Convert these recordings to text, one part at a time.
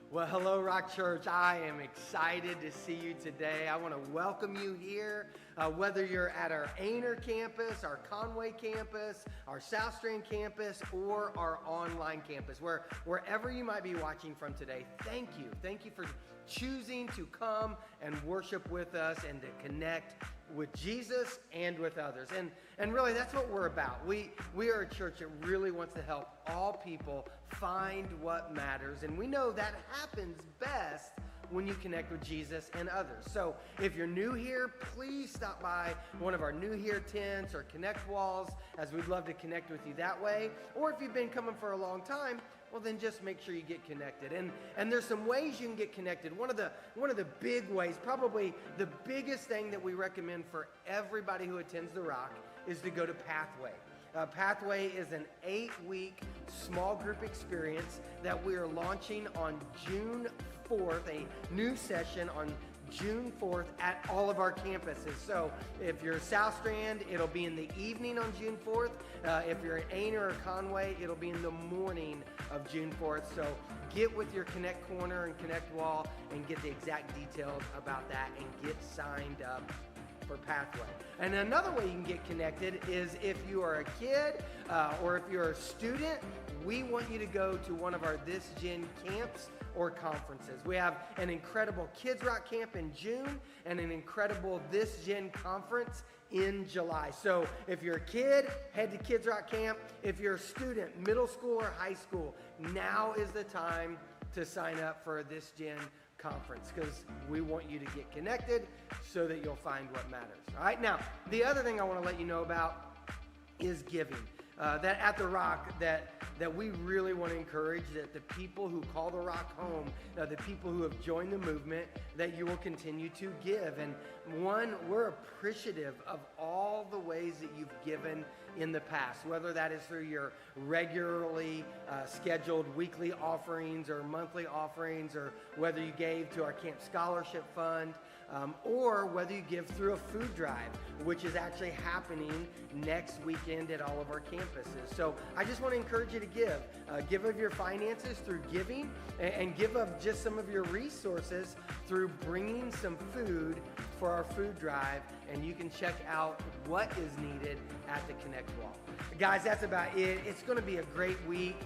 Well, hello, Rock Church. I am excited to see you today. I want to welcome you here, whether you're at our Aner campus, our Conway campus, our South Strand campus, or our online campus. Wherever you might be watching from today, thank you. Thank you for choosing to come and worship with us and to connect with Jesus and with others. And really, that's what we're about. We are a church that really wants to help all people find what matters. And we know that happens best when you connect with Jesus and others. So if you're new here, please stop by one of our new here tents or connect walls, as we'd love to connect with you that way. Or if you've been coming for a long time, well, then just make sure you get connected. And there's some ways you can get connected. One of the big ways, probably the biggest thing that we recommend for everybody who attends the Rock, is to go to Pathway. Pathway is an 8-week small group experience that we are launching on June 4th, a new session on June 4th at all of our campuses. So if you're South Strand, it'll be in the evening on June 4th. If you're at Aner or Conway, it'll be in the morning of June 4th. So get with your Connect Corner and Connect Wall and get the exact details about that and get signed up for Pathway. And another way you can get connected is if you are a kid or if you're a student, we want you to go to one of our This Gen camps or conferences. We have an incredible Kids Rock camp in June and an incredible This Gen conference in July. So if you're a kid, head to Kids Rock camp. If you're a student, middle school or high school, now is the time to sign up for a This Gen conference, because we want you to get connected so that you'll find what matters. All right, now the other thing I want to let you know about is giving. That at the Rock, that we really want to encourage that the people who call the Rock home, the people who have joined the movement, that you will continue to give. And one, we're appreciative of all the ways that you've given in the past, whether that is through your regularly scheduled weekly offerings or monthly offerings, or whether you gave to our Camp Scholarship Fund, or whether you give through a food drive, which is actually happening next weekend at all of our campuses. So I just want to encourage you to give. Give of your finances through giving, and give of just some of your resources through bringing some food for our food drive, and you can check out what is needed at the Connect Wall. Guys, that's about it. It's going to be a great week.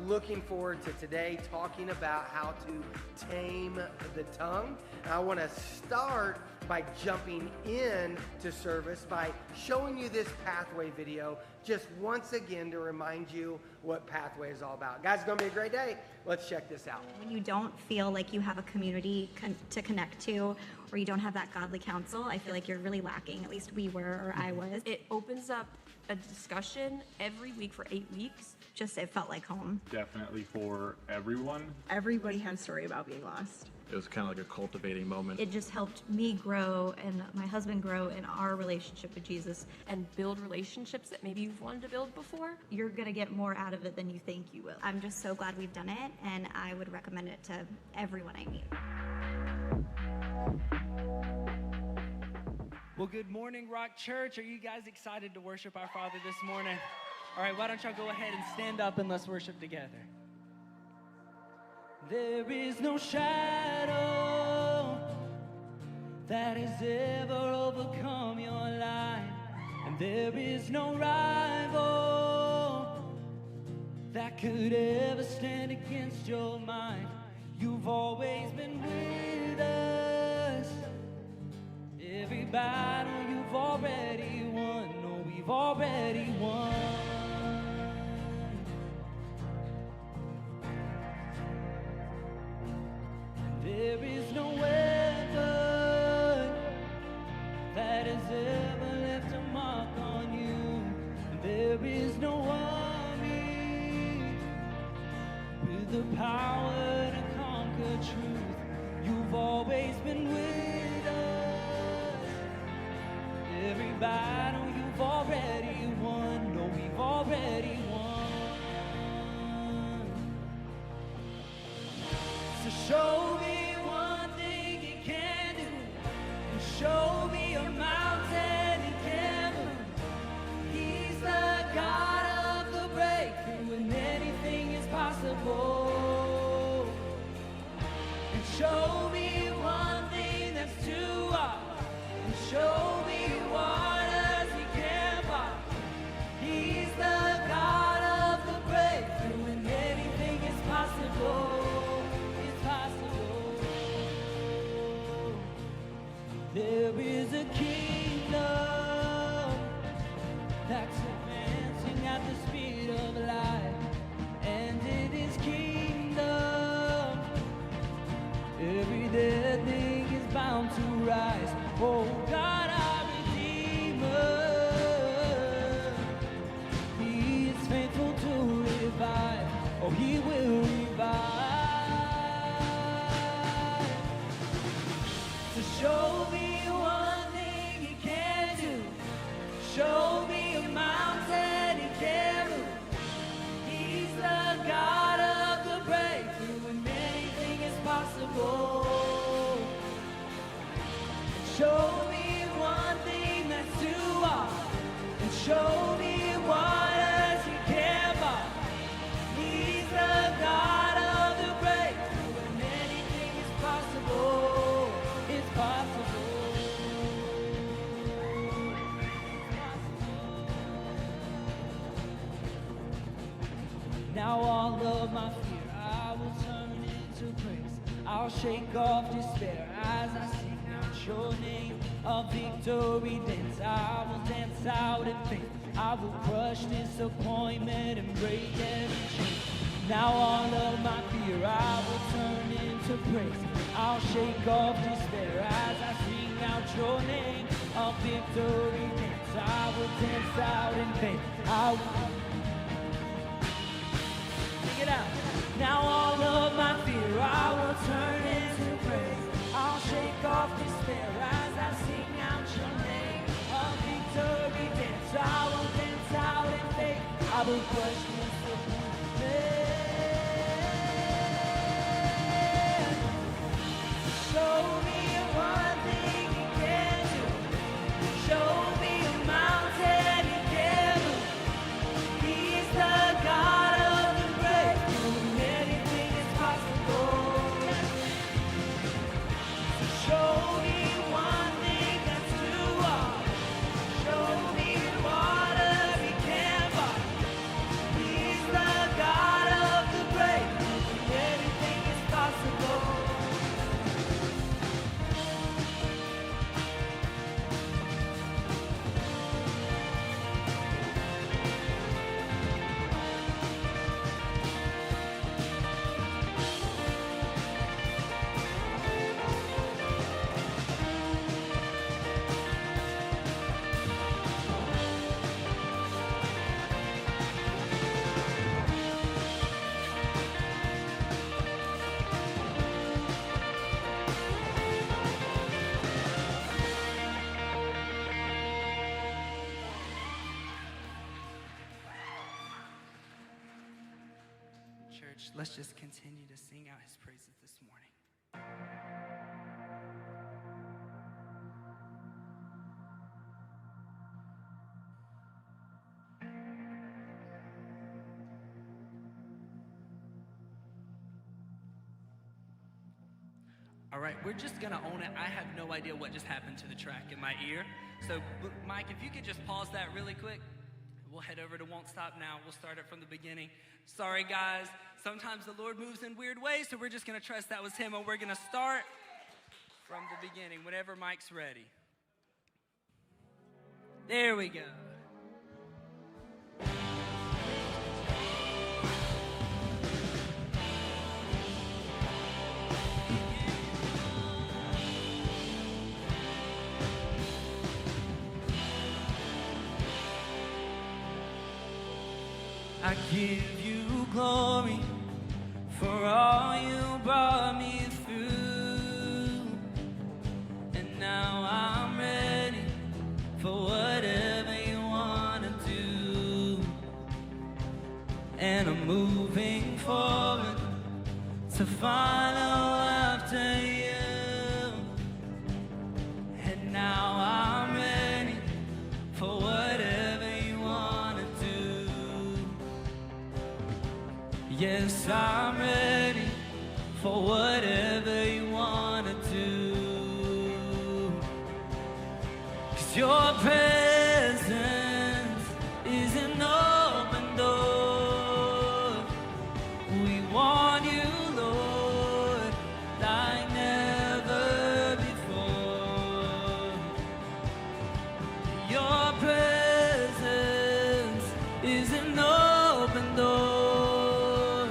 Looking forward to today talking about how to tame the tongue. And I want to start by jumping in to service by showing you this Pathway video just once again to remind you what Pathway is all about. Guys, it's going to be a great day. Let's check this out. When you don't feel like you have a community to connect to, or you don't have that godly counsel, I feel like you're really lacking. At least we were, or I was. It opens up a discussion every week for 8 weeks. Just, it felt like home. Definitely for everyone. Everybody had a story about being lost. It was kind of like a cultivating moment. It just helped me grow and my husband grow in our relationship with Jesus. And build relationships that maybe you've wanted to build before. You're going to get more out of it than you think you will. I'm just so glad we've done it, and I would recommend it to everyone I meet. Well, good morning, Rock Church. Are you guys excited to worship our Father this morning? All right, why don't y'all go ahead and stand up and let's worship together. There is no shadow that has ever overcome your life, and there is no rival that could ever stand against your mind. You've always been with us. Every battle you've already won. No, we've already won. the power to conquer truth. You've always been with us. Every battle you've already won. No, we've already won. So show me one thing you can do, and show me a mountain you can move. He's the God of the breakthrough, and anything is possible. And show me one thing that's too hard, and show me waters he can't part. He's the God of the breakthrough, and anything is possible. It's possible. There is a kingdom that's advancing at the speed of light, and in his kingdom every dead thing is bound to rise. Oh God, our Redeemer, he is faithful to revive. Oh, he will revive. So show me one thing he can do. Show me a mountain he can move. He's the God of the breakthrough, and anything is possible. Show me one thing that's too hard, and show me waters he can't part. He's the God of the breakthrough, and anything is possible. It's possible. Now all of my fear I will turn into praise. I'll shake off despair as I sing out your name. A victory dance, I will dance out in faith. I will crush disappointment and break every chain. Now all of my fear I will turn into praise. I'll shake off despair as I sing out your name. A victory dance, I will dance out in faith. I will sing it out. Now all of my fear I will turn into praise. I'll shake off despair as I sing out your name. A victory dance, I will dance out in faith. I will crush disappointment. Show me one thing you can do. Show me a mountain you can move. He's the God of the breakthrough, and anything is possible. Show me one thing that's too hard. Show me water he can't part. He's the God of the breakthrough, and anything is possible. Church, let's just continue to sing out his praises this morning. All right, we're just gonna own it. I have no idea what just happened to the track in my ear. So, Mike, if you could just pause that really quick. We'll head over to Won't Stop Now. We'll start it from the beginning. Sorry, guys. Sometimes the Lord moves in weird ways, so we're just going to trust that was him, and we're going to start from the beginning, whenever Mike's ready. There we go. I give you glory for all you brought me through. And now I'm ready for whatever you want to do. And I'm moving forward to follow after you. And now I'm ready for whatever you want to do. Yes, I'm ready for whatever you want to do. 'Cause your presence is an open door. We want you, Lord, like never before. Your presence is an open door.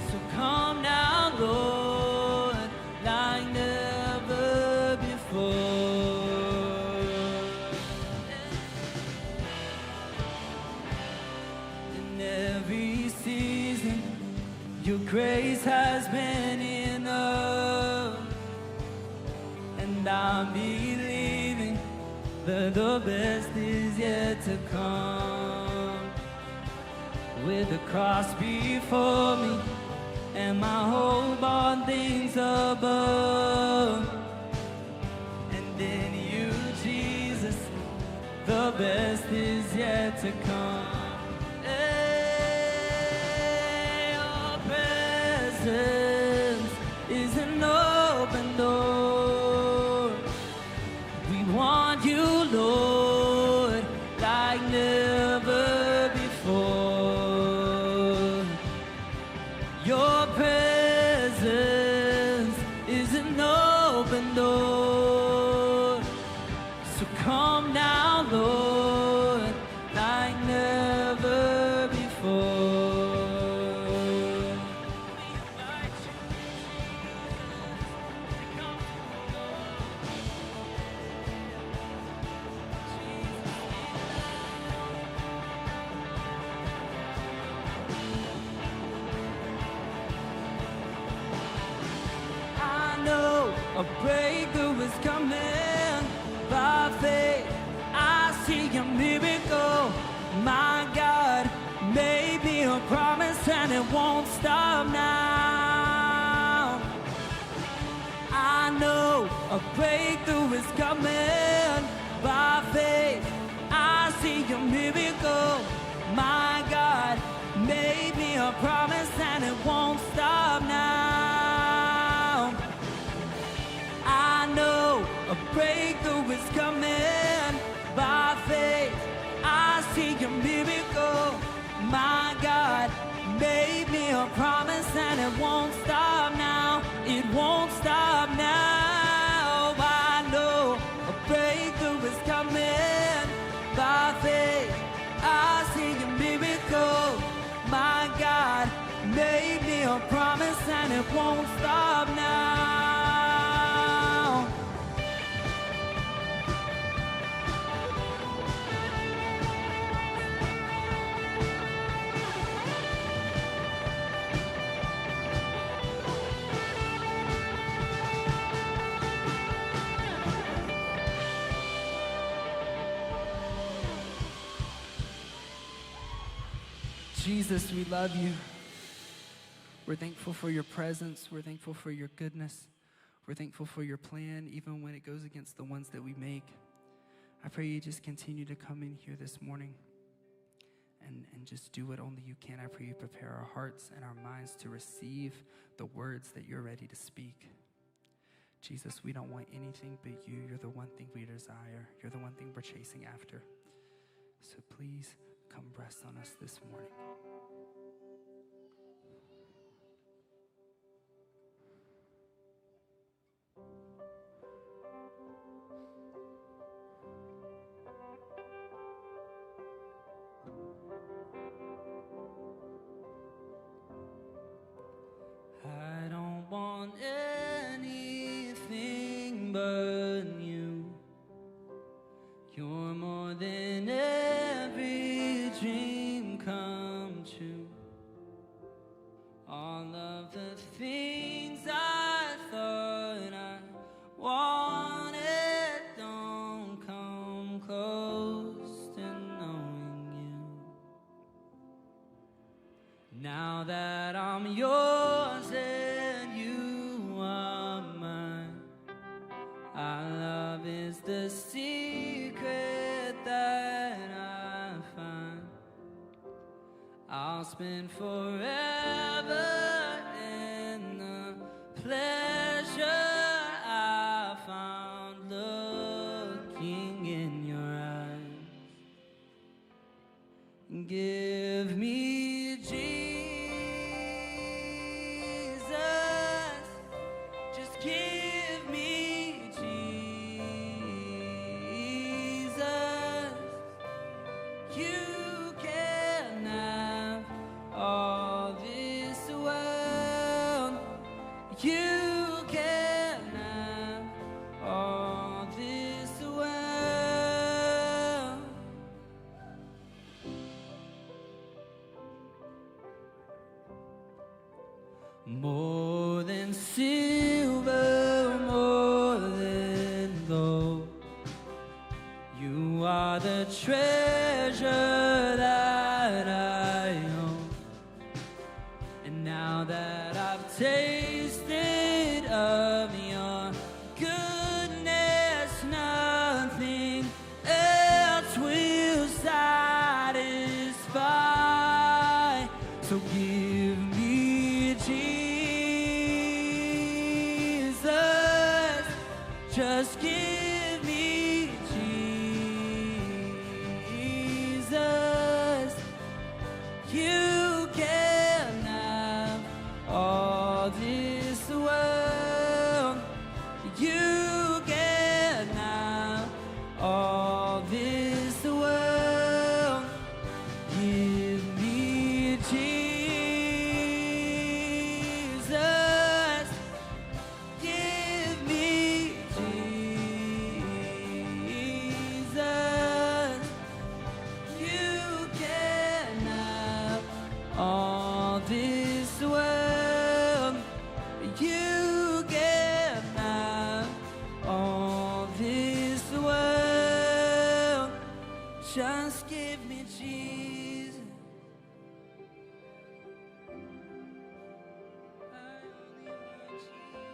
So come now, Lord, like never before. In every season, your grace has been enough. And I'm believing that the best is yet to come. With the cross before me and my hope on things above. And in you, Jesus, the best is yet to come. Hey, your presence is an open door. We want you, Lord, like never before. Your presence is an open door. So come now, Lord, like never before. I know a breakthrough is coming by faith. I see a miracle. My God made me a promise and it won't stop now. I know a breakthrough is coming by faith. I see a miracle. My God made me a promise and it won't stop now. I know a breakthrough is coming by faith. I see a miracle. My God made me a promise and it won't stop now. It won't stop now. I know a breakthrough is coming by faith. I see a miracle. My God made me a promise and it won't stop now. Jesus, we love you. We're thankful for your presence. We're thankful for your goodness. We're thankful for your plan, even when it goes against the ones that we make. I pray you just continue to come in here this morning and just do what only you can. I pray you prepare our hearts and our minds to receive the words that you're ready to speak. Jesus, we don't want anything but you. You're the one thing we desire. You're the one thing we're chasing after. So please come rest on us this morning. I don't want anything but you. You're more than every dream come true. that I'm yours and you are mine, our love is the secret that I find. I'll spend forever in the pleasure I found looking in your eyes. Give me Jesus, just give me Jesus. You can have all this world. You can have all this world. More than silver, more than gold, you are the treasure that I own. And now that I've tasted of your goodness, nothing else will satisfy. So give me Jesus, just give me Jesus. You can have all this world. You can have all this world. Give me Jesus. Give me Jesus. You can have all this world. You can have all this world. Just give me Jesus. I only want Jesus.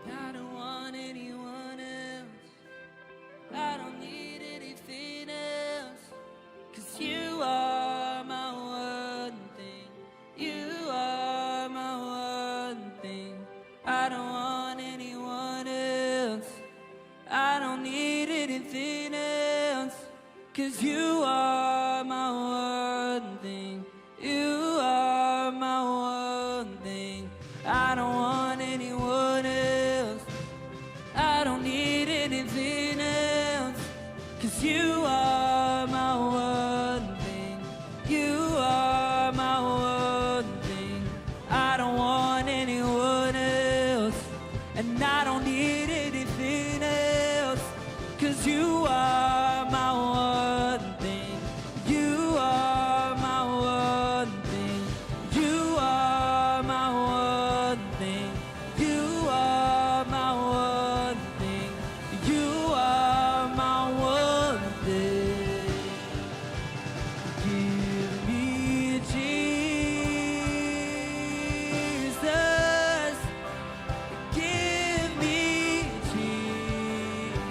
I don't want anyone else. I don't need anything else. 'Cause you are my one thing. You are my one thing. I don't want anyone else. I don't need anything else. 'Cause you are my one thing. You are my one thing. I don't want anyone else. I don't need anything else. 'Cause you are my one thing. You are my one thing. I don't want anyone else. And I don't need anything else. 'Cause you are my one thing. You are my one thing. You are my one thing. You are my one thing. You are my one thing. Give me Jesus. Give me Jesus.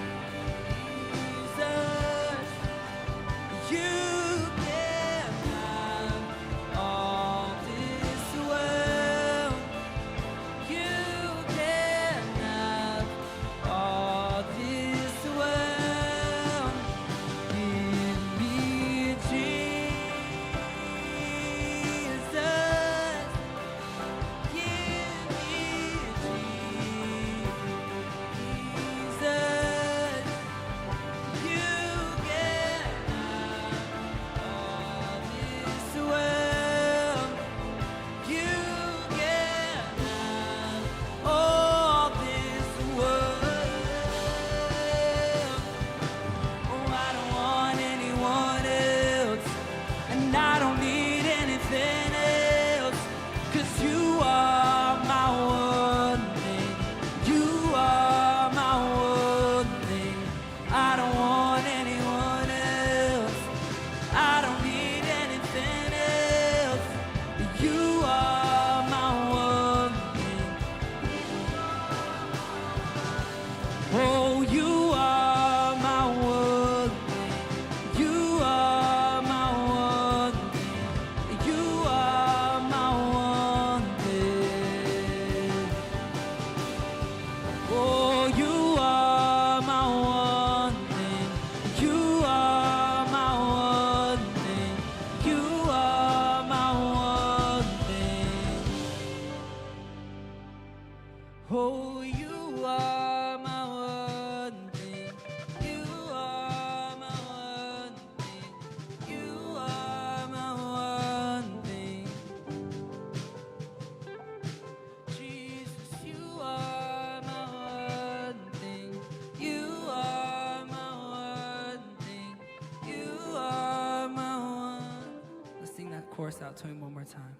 out to him one more time.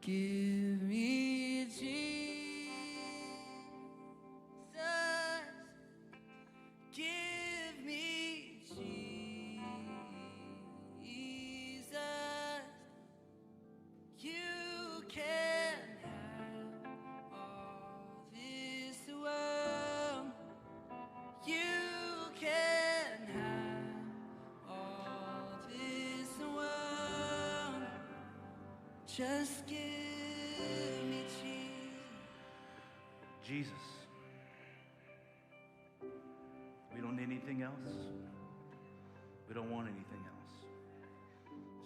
Give me Jesus. Give me Jesus. You can have all this world. You can have all this world. Just give me Jesus. Jesus. We don't need anything else. We don't want anything else.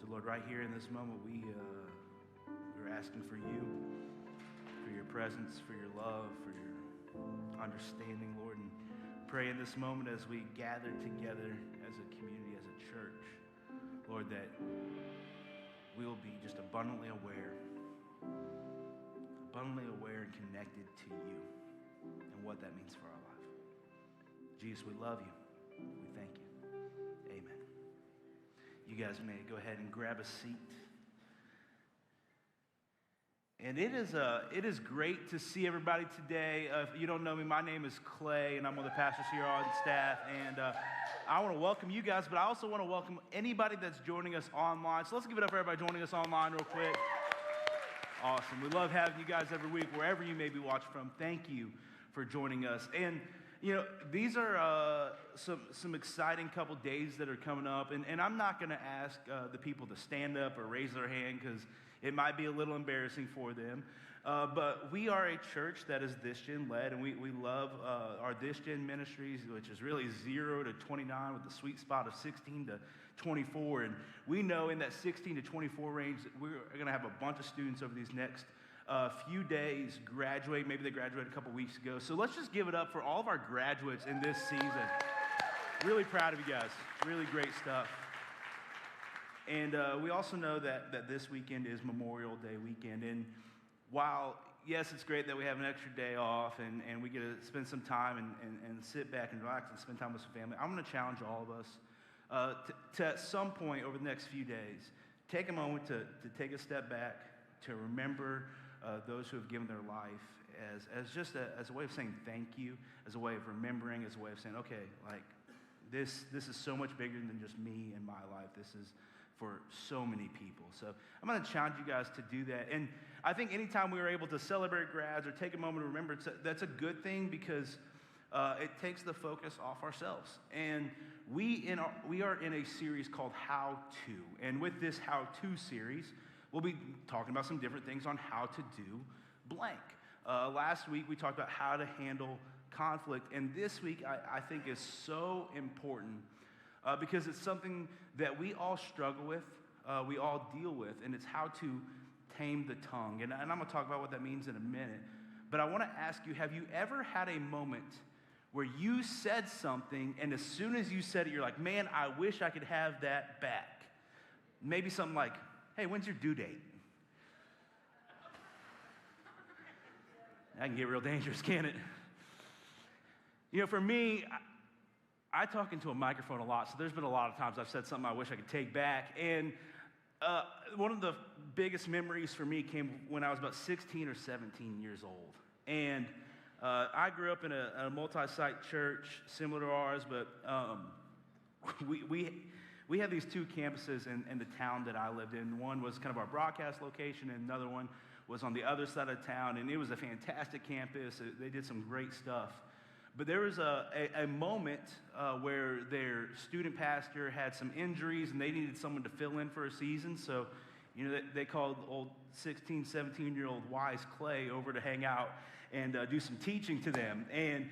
So Lord, right here in this moment, we're asking for you, for your presence, for your love, for your understanding, Lord, and pray in this moment as we gather together as a community, as a church, Lord, that we will be just abundantly aware and connected to you and what that means for our life. Jesus, we love you. We thank you. Amen. You guys may go ahead and grab a seat. And it is great to see everybody today. If you don't know me, my name is Clay, and I'm one of the pastors here on staff. And I want to welcome you guys, but I also want to welcome anybody that's joining us online. So let's give it up for everybody joining us online real quick. Awesome. We love having you guys every week, wherever you may be watching from. Thank you for joining us. And, you know, these are some exciting couple days that are coming up. And I'm not going to ask the people to stand up or raise their hand because it might be a little embarrassing for them. But we are a church that is This Gen led, and we love our This Gen ministries, which is really 0 to 29 with the sweet spot of 16 to 24. And we know in that 16 to 24 range that we're going to have a bunch of students over these next few days graduate. Maybe they graduated a couple weeks ago. So let's just give it up for all of our graduates in this season. Really proud of you guys. Really great stuff. And we also know that this weekend is Memorial Day weekend. And while, yes, it's great that we have an extra day off and we get to spend some time and sit back and relax and spend time with some family, I'm going to challenge all of us to at some point over the next few days, take a moment to take a step back, to remember those who have given their life as a way of saying thank you, as a way of remembering, as a way of saying, okay, like this is so much bigger than just me and my life. This is for so many people. So I'm going to challenge you guys to do that. And I think anytime we are able to celebrate grads or take a moment to remember, that's a good thing because it takes the focus off ourselves. And we are in a series called How To. And with this How To series, we'll be talking about some different things on how to do blank. Last week, we talked about how to handle conflict. And this week, I think is so important because it's something that we all struggle with, we all deal with, and it's how to tame the tongue. And I'm going to talk about what that means in a minute. But I want to ask you, have you ever had a moment where you said something, and as soon as you said it, you're like, man, I wish I could have that back? Maybe something like, hey, when's your due date? That can get real dangerous, can't it? You know, for me, I talk into a microphone a lot, so there's been a lot of times I've said something I wish I could take back. And one of the biggest memories for me came when I was about 16 or 17 years old. And I grew up in a multi-site church similar to ours, but we had these two campuses in the town that I lived in. One was kind of our broadcast location, and another one was on the other side of town, and it was a fantastic campus. They did some great stuff. But there was a moment where their student pastor had some injuries, and they needed someone to fill in for a season. So, you know, they called old 16, 17-year-old Wise Clay over to hang out and do some teaching to them. And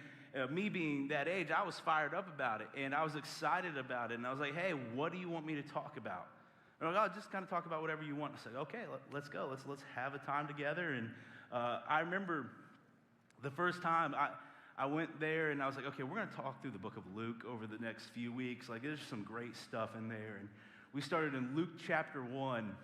me being that age, I was fired up about it, and I was excited about it. And I was like, hey, what do you want me to talk about? And I'll just kind of talk about whatever you want. I said, okay, let's go. Let's have a time together. And I remember the first time I went there, and I was like, okay, we're going to talk through the book of Luke over the next few weeks. Like, there's some great stuff in there. And we started in Luke chapter 1.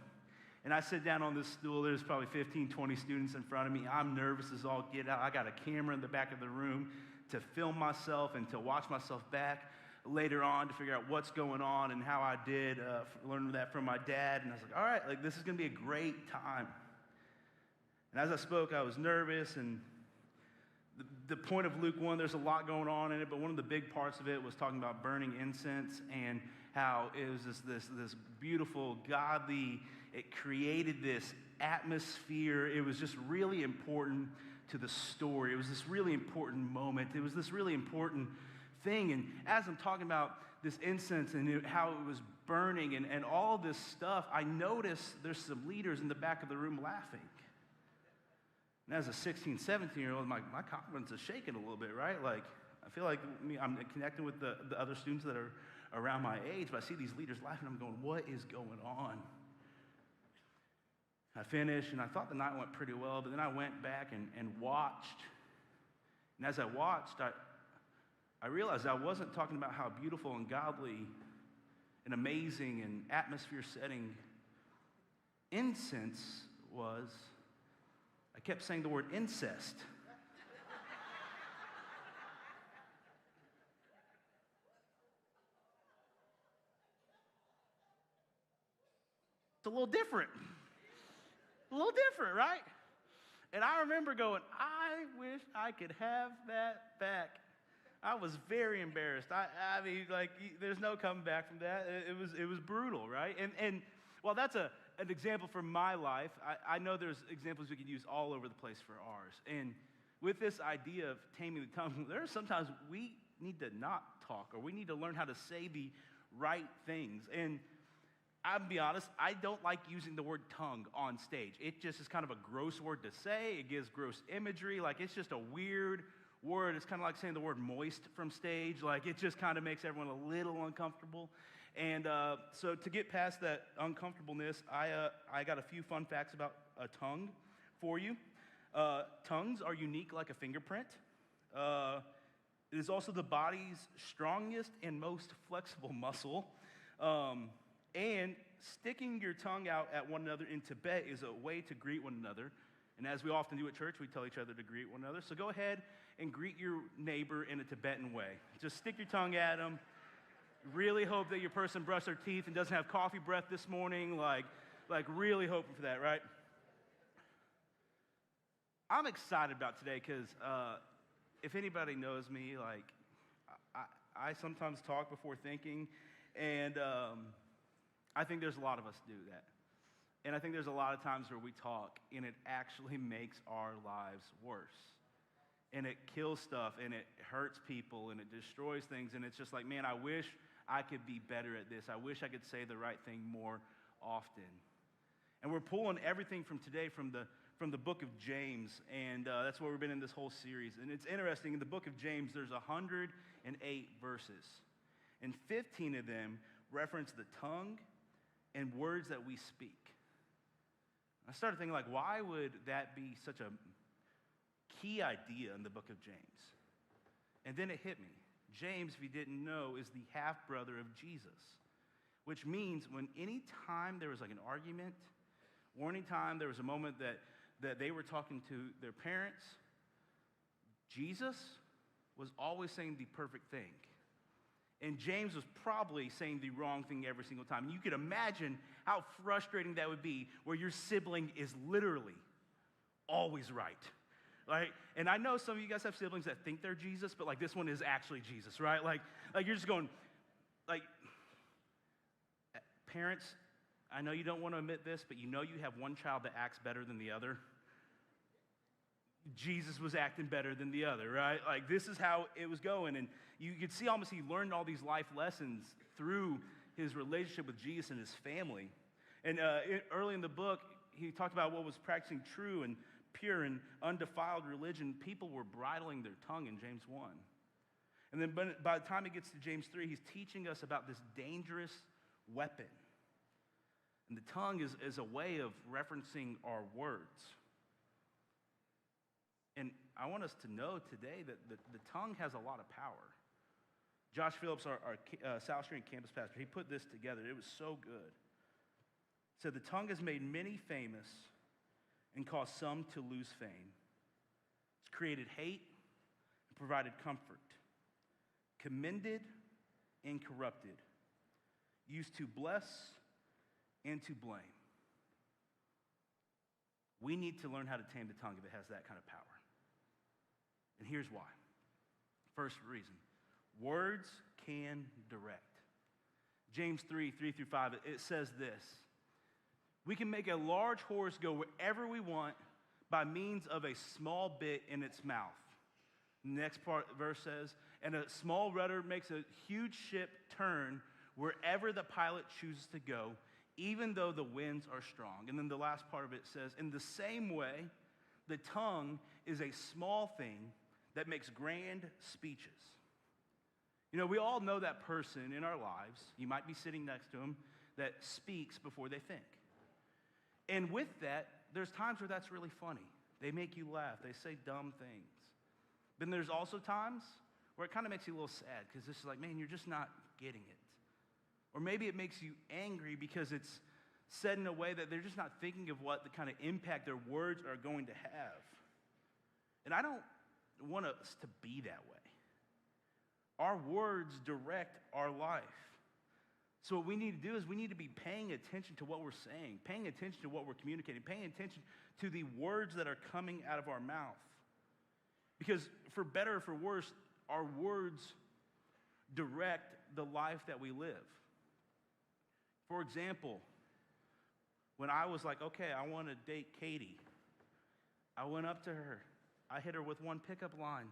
And I sit down on this stool. There's probably 15, 20 students in front of me. I'm nervous as all get out. I got a camera in the back of the room to film myself and to watch myself back. later on to figure out what's going on and how I did. Learned that from my dad, and I was like, all right, like this is going to be a great time. And as I spoke, I was nervous, and the point of Luke 1, there's a lot going on in it, but one of the big parts of it was talking about burning incense and how it was this beautiful, godly, it created this atmosphere. It was just really important to the story. It was this really important moment. It was this really important thing. And as I'm talking about this incense and how it was burning and all this stuff, I noticed there's some leaders in the back of the room laughing. And as a 16, 17-year-old, my confidence is shaking a little bit, right? Like, I feel like I'm connecting with the other students that are around my age, but I see these leaders laughing. I'm going, what is going on? I finished, and I thought the night went pretty well, but then I went back and watched. And as I watched, I realized I wasn't talking about how beautiful and godly and amazing and atmosphere-setting incense was. I kept saying the word incest. It's a little different. A little different, right? And I remember going, I wish I could have that back. I was very embarrassed. I mean, like, there's no coming back from that. It was brutal, right? And while that's an example from my life, I know there's examples we could use all over the place for ours. And with this idea of taming the tongue, there are sometimes we need to not talk, or we need to learn how to say the right things. And I'll be honest, I don't like using the word tongue on stage. It just is kind of a gross word to say. It gives gross imagery. Like, it's just a weird word. It's kind of like saying the word moist from stage. Like, it just kind of makes everyone a little uncomfortable. And so to get past that uncomfortableness, I got a few fun facts about a tongue for you. Tongues are unique like a fingerprint. It is also the body's strongest and most flexible muscle. And sticking your tongue out at one another in Tibet is a way to greet one another. And as we often do at church, we tell each other to greet one another. So go ahead and greet your neighbor in a Tibetan way. Just stick your tongue at them. Really hope that your person brushed their teeth and doesn't have coffee breath this morning. Like really hoping for that, right? I'm excited about today because if anybody knows me, like I sometimes talk before thinking, and I think there's a lot of us do that. And I think there's a lot of times where we talk and it actually makes our lives worse. And it kills stuff and it hurts people and it destroys things. And it's just like, man, I wish I could be better at this. I wish I could say the right thing more often. And we're pulling everything from today from the book of James. And that's where we've been in this whole series. And it's interesting, in the book of James, there's 108 verses. And 15 of them reference the tongue and words that we speak. I started thinking, like, why would that be such a key idea in the book of James? And then it hit me. James, if you didn't know, is the half-brother of Jesus, which means when any time there was like an argument, or any time there was a moment that they were talking to their parents, Jesus was always saying the perfect thing. And James was probably saying the wrong thing every single time. You could imagine how frustrating that would be, where your sibling is literally always right. Right? And I know some of you guys have siblings that think they're Jesus, but like this one is actually Jesus, right? Like you're just going, like, parents, I know you don't want to admit this, but you know you have one child that acts better than the other. Jesus was acting better than the other, right? Like, this is how it was going. And you could see almost he learned all these life lessons through his relationship with Jesus and his family. And early in the book, he talked about what was practicing true and pure and undefiled religion. People were bridling their tongue in James 1. And then by the time he gets to James 3, he's teaching us about this dangerous weapon. And the tongue is a way of referencing our words. And I want us to know today that the tongue has a lot of power. Josh Phillips, our South Street campus pastor, he put this together. It was so good. He said, the tongue has made many famous and caused some to lose fame. It's created hate and provided comfort, commended and corrupted, used to bless and to blame. We need to learn how to tame the tongue if it has that kind of power. And here's why. First reason, words can direct. James 3:3-5, it says this: we can make a large horse go wherever we want by means of a small bit in its mouth. The next verse says, and a small rudder makes a huge ship turn wherever the pilot chooses to go, even though the winds are strong. And then the last part of it says, in the same way, the tongue is a small thing that makes grand speeches. You know, we all know that person in our lives, you might be sitting next to him, that speaks before they think. And with that, there's times where that's really funny. They make you laugh. They say dumb things. Then there's also times where it kind of makes you a little sad because it's like, man, you're just not getting it. Or maybe it makes you angry because it's said in a way that they're just not thinking of what the kind of impact their words are going to have. And I don't want us to be that way. Our words direct our life. So what we need to do is we need to be paying attention to what we're saying, paying attention to what we're communicating, paying attention to the words that are coming out of our mouth. Because for better or for worse, our words direct the life that we live. For example, when I was like, okay, I want to date Katie, I went up to her. I hit her with one pickup line.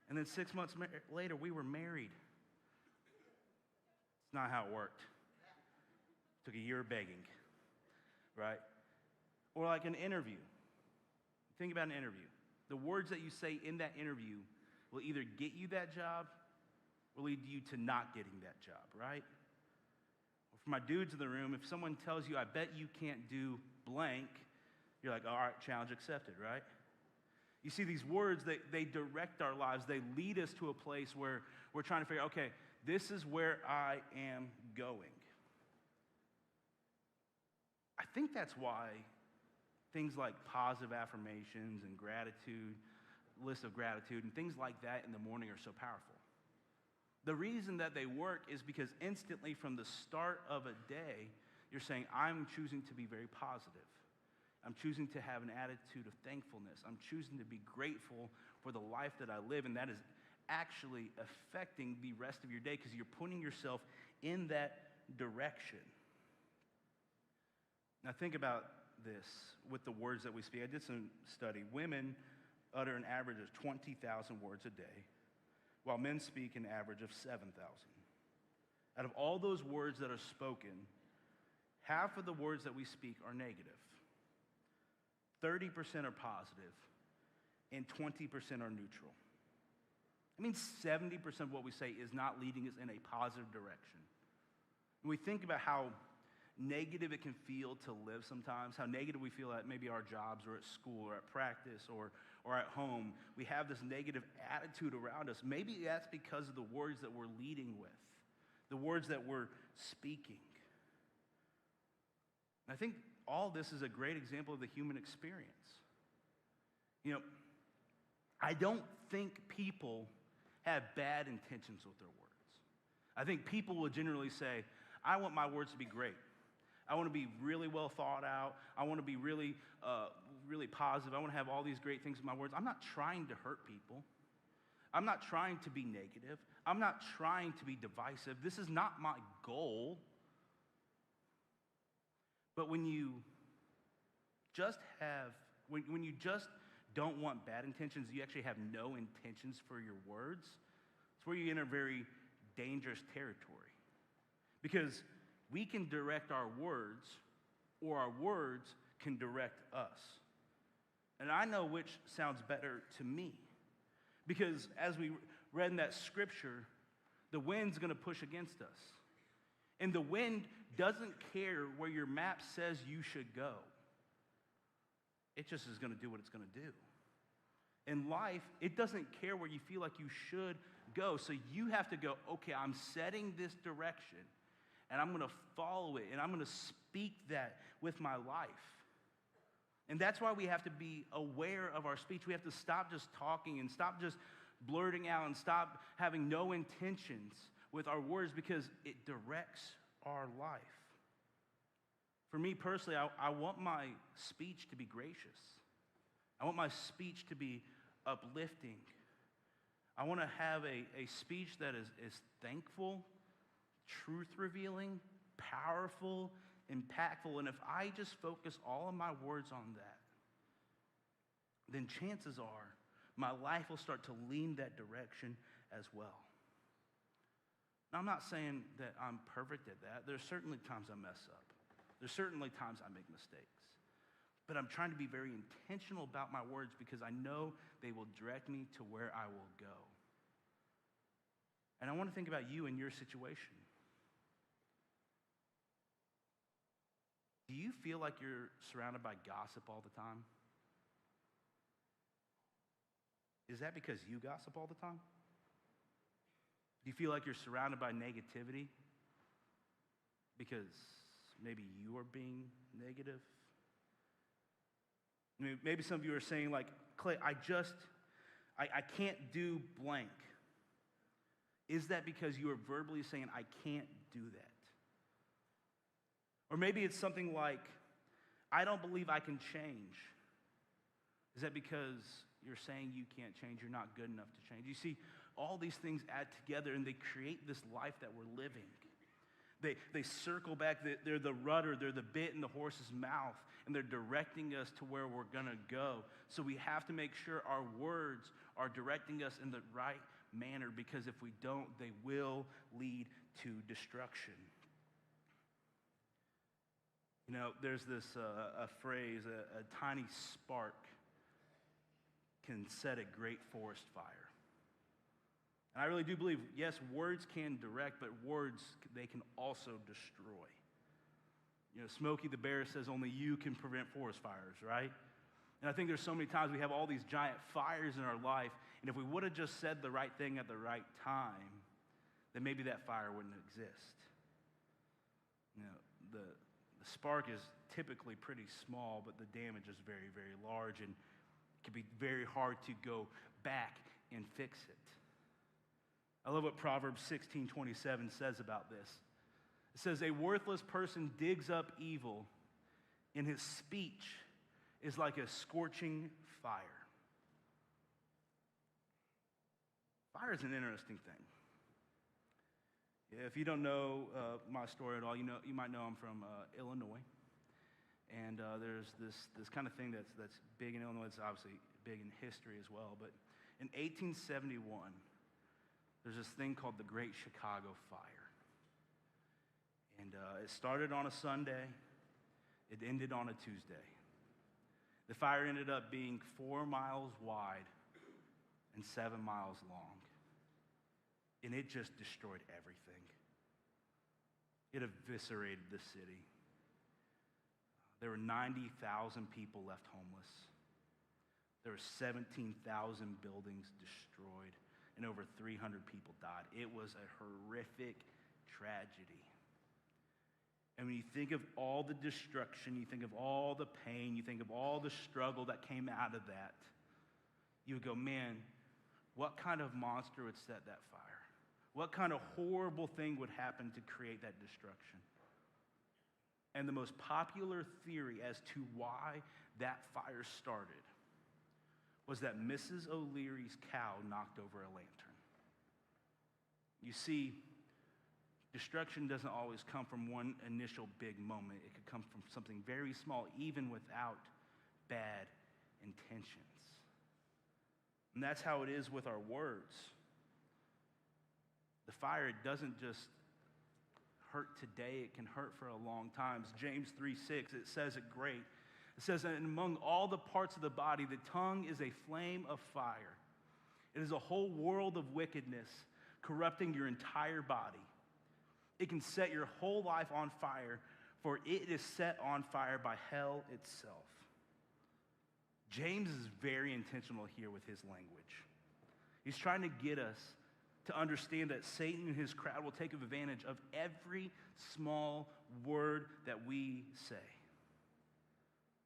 And then 6 months later, we were married. It's not how it worked. It took a year of begging, right? Or like an interview. Think about an interview. The words that you say in that interview will either get you that job or lead you to not getting that job, right? For my dudes in the room, if someone tells you, I bet you can't do blank, you're like, all right, challenge accepted, right? You see, these words, they direct our lives. They lead us to a place where we're trying to figure out, okay, this is where I am going. I think that's why things like positive affirmations and gratitude, lists of gratitude, and things like that in the morning are so powerful. The reason that they work is because instantly from the start of a day, you're saying, I'm choosing to be very positive. I'm choosing to have an attitude of thankfulness. I'm choosing to be grateful for the life that I live, and that is actually affecting the rest of your day because you're putting yourself in that direction. Now think about this with the words that we speak. I did some study. Women utter an average of 20,000 words a day, while men speak an average of 7,000. Out of all those words that are spoken, half of the words that we speak are negative. 30% are positive, and 20% are neutral. It means 70% of what we say is not leading us in a positive direction. When we think about how negative it can feel to live sometimes, how negative we feel at maybe our jobs or at school or at practice or at home, we have this negative attitude around us. Maybe that's because of the words that we're leading with, the words that we're speaking. And I think all this is a great example of the human experience. You know, I don't think people have bad intentions with their words. I think people will generally say, I want my words to be great. I want to be really well thought out. I want to be really, really positive. I want to have all these great things in my words. I'm not trying to hurt people. I'm not trying to be negative. I'm not trying to be divisive. This is not my goal. But when you just when you just don't want bad intentions, you actually have no intentions for your words, it's where you enter very dangerous territory. Because we can direct our words, or our words can direct us. And I know which sounds better to me. Because as we read in that scripture, the wind's going to push against us. And the wind doesn't care where your map says you should go. It just is going to do what it's going to do. In life, it doesn't care where you feel like you should go. So you have to go, okay, I'm setting this direction, and I'm going to follow it, and I'm going to speak that with my life. And that's why we have to be aware of our speech. We have to stop just talking and stop just blurting out and stop having no intentions with our words because it directs our life. For me personally, I want my speech to be gracious. I want my speech to be uplifting. I want to have a speech that is thankful, truth-revealing, powerful, impactful. And if I just focus all of my words on that, then chances are my life will start to lean that direction as well. Now, I'm not saying that I'm perfect at that. There's certainly times I mess up. There's certainly times I make mistakes. But I'm trying to be very intentional about my words because I know they will direct me to where I will go. And I want to think about you and your situation. Do you feel like you're surrounded by gossip all the time? Is that because you gossip all the time? Do you feel like you're surrounded by negativity because maybe you are being negative? Maybe some of you are saying like, Clay, I can't do blank. Is that because you are verbally saying, I can't do that? Or maybe it's something like, I don't believe I can change. Is that because you're saying you can't change, you're not good enough to change? You see, all these things add together and they create this life that we're living. They circle back, they're the rudder, they're the bit in the horse's mouth, and they're directing us to where we're gonna go. So we have to make sure our words are directing us in the right manner, because if we don't, they will lead to destruction. You know, there's this a phrase, a tiny spark can set a great forest fire. And I really do believe, yes, words can direct, but words, they can also destroy. You know, Smokey the Bear says only you can prevent forest fires, right? And I think there's so many times we have all these giant fires in our life, and if we would have just said the right thing at the right time, then maybe that fire wouldn't exist. You know, the spark is typically pretty small, but the damage is very, very large, and it can be very hard to go back and fix it. I love what Proverbs 16:27 says about this. It says, a worthless person digs up evil, and his speech is like a scorching fire. Fire is an interesting thing. If you don't know my story at all, you might know I'm from Illinois. And there's this kind of thing that's big in Illinois. It's obviously big in history as well. But in 1871, there's this thing called the Great Chicago Fire. And it started on a Sunday. It ended on a Tuesday. The fire ended up being 4 miles wide and 7 miles long. And it just destroyed everything. It eviscerated the city. There were 90,000 people left homeless. There were 17,000 buildings destroyed, and over 300 people died. It was a horrific tragedy. And when you think of all the destruction, you think of all the pain, you think of all the struggle that came out of that, you would go, man, what kind of monster would set that fire? What kind of horrible thing would happen to create that destruction? And the most popular theory as to why that fire started was that Mrs. O'Leary's cow knocked over a lantern. You see, destruction doesn't always come from one initial big moment. It could come from something very small, even without bad intentions. And that's how it is with our words. The fire, it doesn't just hurt today, it can hurt for a long time. James 3:6, it says it great. It says, and among all the parts of the body, the tongue is a flame of fire. It is a whole world of wickedness, corrupting your entire body. It can set your whole life on fire, for it is set on fire by hell itself. James is very intentional here with his language. He's trying to get us to understand that Satan and his crowd will take advantage of every small word that we say.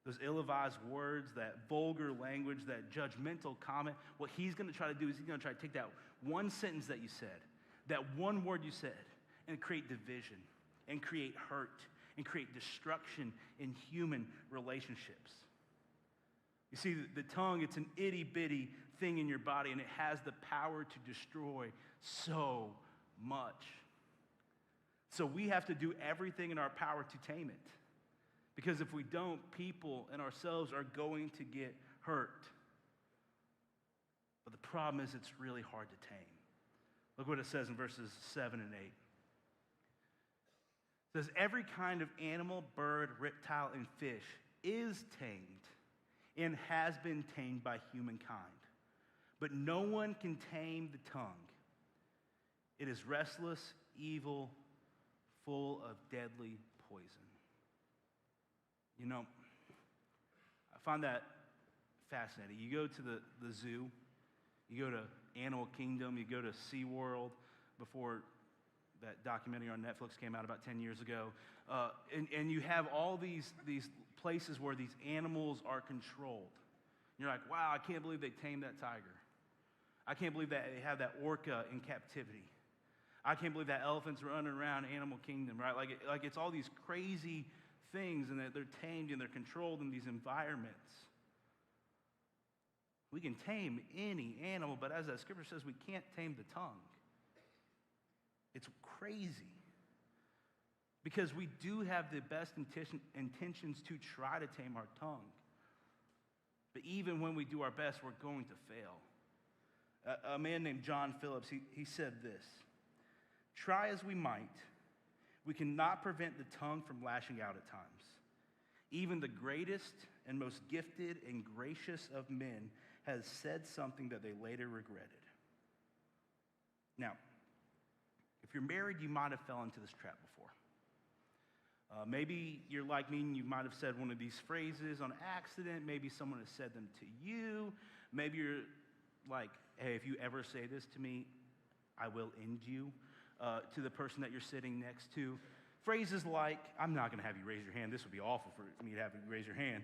Those ill-advised words, that vulgar language, that judgmental comment, what he's going to try to do is he's going to try to take that one sentence that you said, That one word you said, and create division, and create hurt, and create destruction in human relationships. You see, the tongue, it's an itty-bitty thing in your body, and it has the power to destroy so much. So we have to do everything in our power to tame it. Because if we don't, people and ourselves are going to get hurt. But the problem is it's really hard to tame. Look what it says in verses 7 and 8. It says, every kind of animal, bird, reptile, and fish is tamed and has been tamed by humankind. But no one can tame the tongue. It is restless, evil, full of deadly poison. You know, I find that fascinating. You go to the zoo, you go to Animal Kingdom, you go to SeaWorld before that documentary on Netflix came out about 10 years ago, and you have all these places where these animals are controlled. You're like, wow, I can't believe they tamed that tiger. I can't believe that they have that orca in captivity. I can't believe that elephant's running around Animal Kingdom, right? Like it's all these crazy things, and that they're tamed and they're controlled in these environments. We can tame any animal, but as that scripture says, we can't tame the tongue. It's crazy. Because we do have the best intentions to try to tame our tongue. But even when we do our best, we're going to fail. A man named John Phillips, he said this: try as we might, we cannot prevent the tongue from lashing out at times. Even the greatest and most gifted and gracious of men has said something that they later regretted. Now, if you're married, you might have fell into this trap before. Maybe you're like me and you might have said one of these phrases on accident. Maybe someone has said them to you. Maybe you're like, hey, if you ever say this to me, I will end you, to the person that you're sitting next to. Phrases like, I'm not going to have you raise your hand. This would be awful for me to have you raise your hand.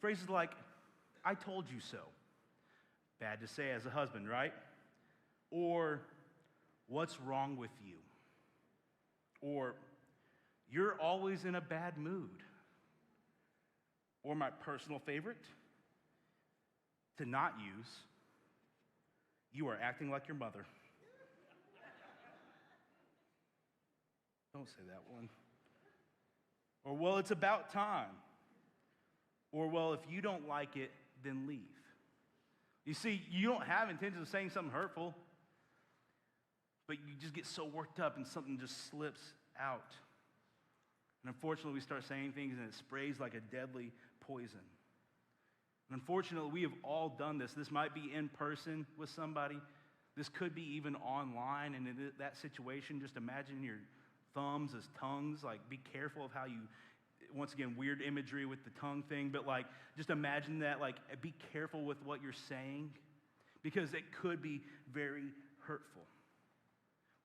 Phrases like, I told you so. Bad to say as a husband, right? Or, what's wrong with you? Or, you're always in a bad mood. Or my personal favorite, to not use, you are acting like your mother. Don't say that one. Or, well, it's about time. Or, well, if you don't like it, then leave. You see, you don't have intention of saying something hurtful, but you just get so worked up and something just slips out. And unfortunately, we start saying things and it sprays like a deadly poison. And unfortunately, we have all done this. This might be in person with somebody. This could be even online. And in that situation, just imagine your thumbs as tongues. Like, be careful of how you, once again, weird imagery with the tongue thing, but like, just imagine that, like, be careful with what you're saying, because it could be very hurtful.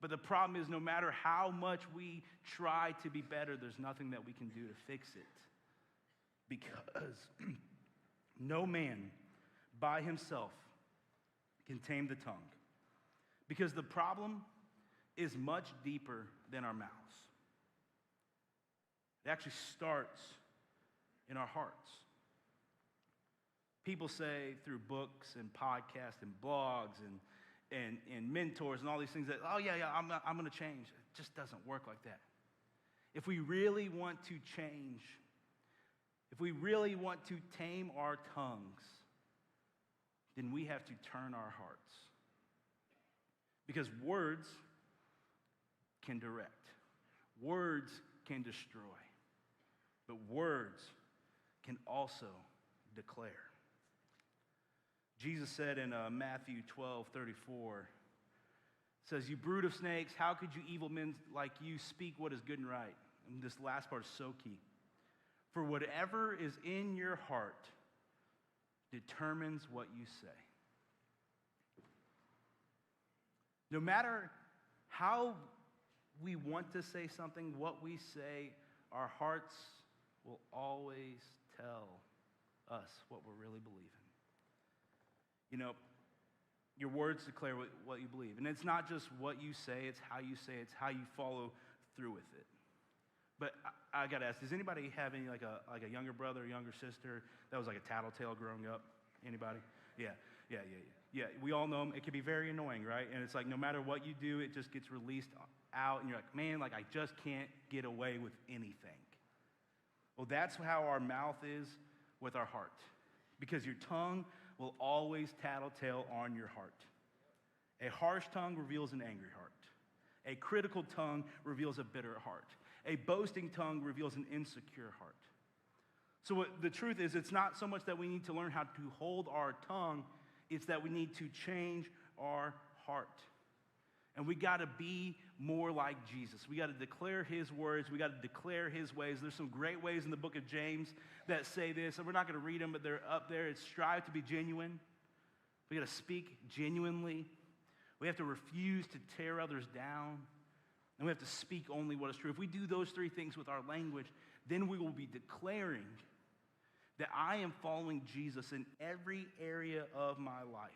But the problem is, no matter how much we try to be better, there's nothing that we can do to fix it. Because no man by himself can tame the tongue. Because the problem is much deeper than our mouths. It actually starts in our hearts. People say through books and podcasts and blogs and mentors and all these things that, oh yeah, I'm going to change. It just doesn't work like that. If we really want to change, if we really want to tame our tongues, then we have to turn our hearts. Because words can direct. Words can destroy. But words can also declare. Jesus said in Matthew 12:34, says, you brood of snakes, how could you evil men like you speak what is good and right? And this last part is so key. For whatever is in your heart determines what you say. No matter how we want to say something, what we say, our hearts will always tell us what we're really believing. You know, Your words declare what you believe. And it's not just what you say, it's how you say it, it's how you follow through with it. But I got to ask, does anybody have any like a younger brother or younger sister that was like a tattletale growing up? Anybody? Yeah. We all know them. It can be very annoying, right? And it's like no matter what you do, it just gets released out, and you're like, man, like I just can't get away with anything. Well, that's how our mouth is with our heart, because your tongue will always tattletale on your heart. A harsh tongue reveals an angry heart. A critical tongue reveals a bitter heart. A boasting tongue reveals an insecure heart. So the truth is, it's not so much that we need to learn how to hold our tongue, it's that we need to change our heart. And we got to be more like Jesus. We got to declare his words. We got to declare his ways. There's some great ways in the book of James that say this, and we're not going to read them, but they're up there. It's strive to be genuine. We got to speak genuinely. We have to refuse to tear others down. And we have to speak only what is true. If we do those three things with our language, then we will be declaring that I am following Jesus in every area of my life.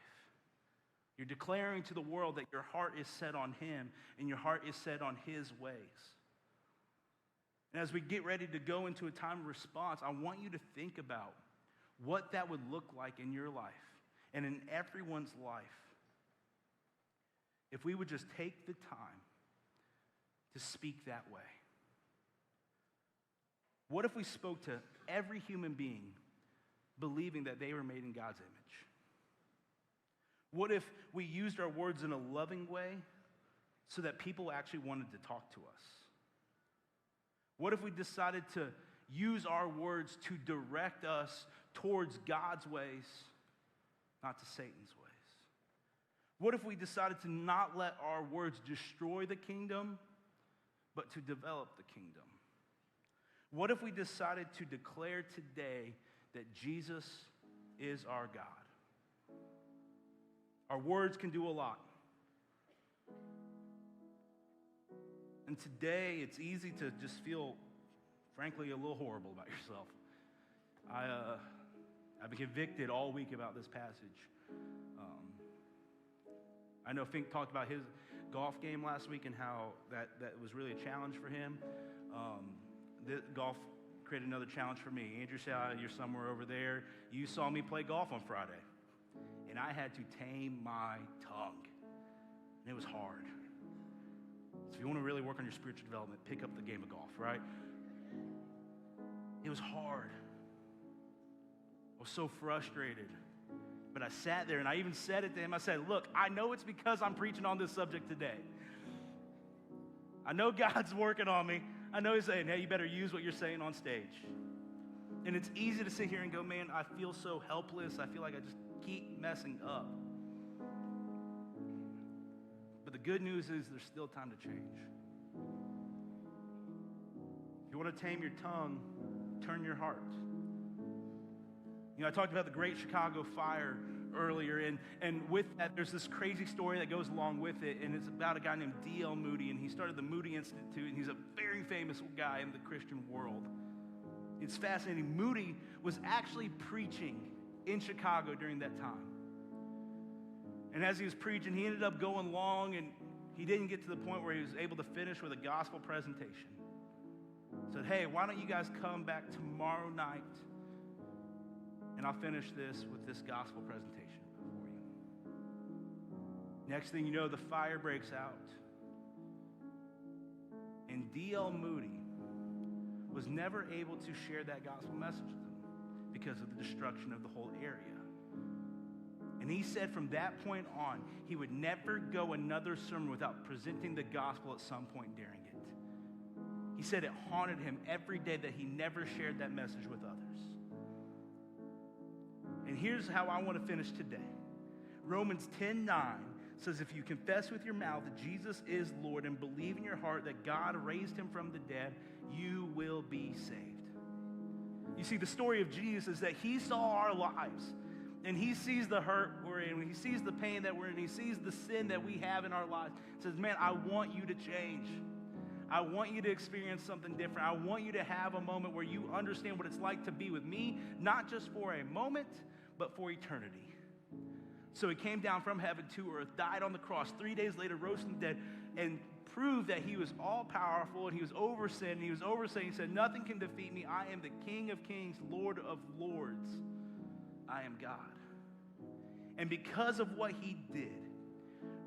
You're declaring to the world that your heart is set on him and your heart is set on his ways. And as we get ready to go into a time of response, I want you to think about what that would look like in your life and in everyone's life if we would just take the time to speak that way. What if we spoke to every human being believing that they were made in God's image? What if we used our words in a loving way so that people actually wanted to talk to us? What if we decided to use our words to direct us towards God's ways, not to Satan's ways? What if we decided to not let our words destroy the kingdom, but to develop the kingdom? What if we decided to declare today that Jesus is our God? Our words can do a lot. And today, it's easy to just feel, frankly, a little horrible about yourself. I've been convicted all week about this passage. I know Fink talked about his golf game last week and how that was really a challenge for him. Golf created another challenge for me. Andrew said, you're somewhere over there. You saw me play golf on Friday. And I had to tame my tongue. And it was hard. So if you want to really work on your spiritual development, pick up the game of golf, right? It was hard. I was so frustrated. But I sat there and I even said it to him. I said, look, I know it's because I'm preaching on this subject today. I know God's working on me. I know he's saying, hey, you better use what you're saying on stage. And it's easy to sit here and go, man, I feel so helpless. I feel like I just keep messing up. But the good news is there's still time to change. If you want to tame your tongue, turn your heart. You know, I talked about the Great Chicago Fire earlier, and with that, there's this crazy story that goes along with it, and it's about a guy named D.L. Moody, and he started the Moody Institute, and he's a very famous guy in the Christian world. It's fascinating. Moody was actually preaching in Chicago during that time. And as he was preaching, he ended up going long, and he didn't get to the point where he was able to finish with a gospel presentation. He said, hey, why don't you guys come back tomorrow night, and I'll finish this with this gospel presentation for you. Next thing you know, the fire breaks out. And D.L. Moody was never able to share that gospel message with them because of the destruction of the whole area. And he said from that point on, he would never go another sermon without presenting the gospel at some point during it. He said it haunted him every day that he never shared that message with others. And here's how I want to finish today. Romans 10:9 says, if you confess with your mouth that Jesus is Lord and believe in your heart that God raised him from the dead, you will be saved. You see, the story of Jesus is that he saw our lives, and he sees the hurt we're in, he sees the pain that we're in, he sees the sin that we have in our lives. He says, man, I want you to change. I want you to experience something different. I want you to have a moment where you understand what it's like to be with me, not just for a moment, but for eternity. So he came down from heaven to earth, died on the cross, 3 days later rose from the dead, and proved that he was all-powerful, and he was over sin, and he was over sin. He said, nothing can defeat me. I am the King of kings, Lord of lords. I am God. And because of what he did,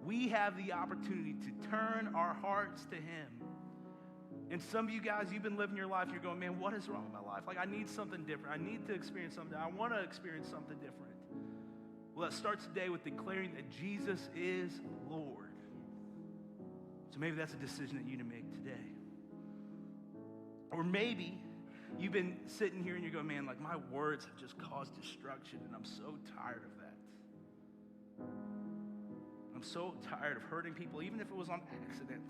we have the opportunity to turn our hearts to him. And some of you guys, you've been living your life, you're going, man, what is wrong with my life? Like, I need something different. I need to experience something. I want to experience something different. Well, that starts today with declaring that Jesus is Lord. So maybe that's a decision that you need to make today. Or maybe you've been sitting here and you're going, man, like my words have just caused destruction, and I'm so tired of that. I'm so tired of hurting people, even if it was on accident.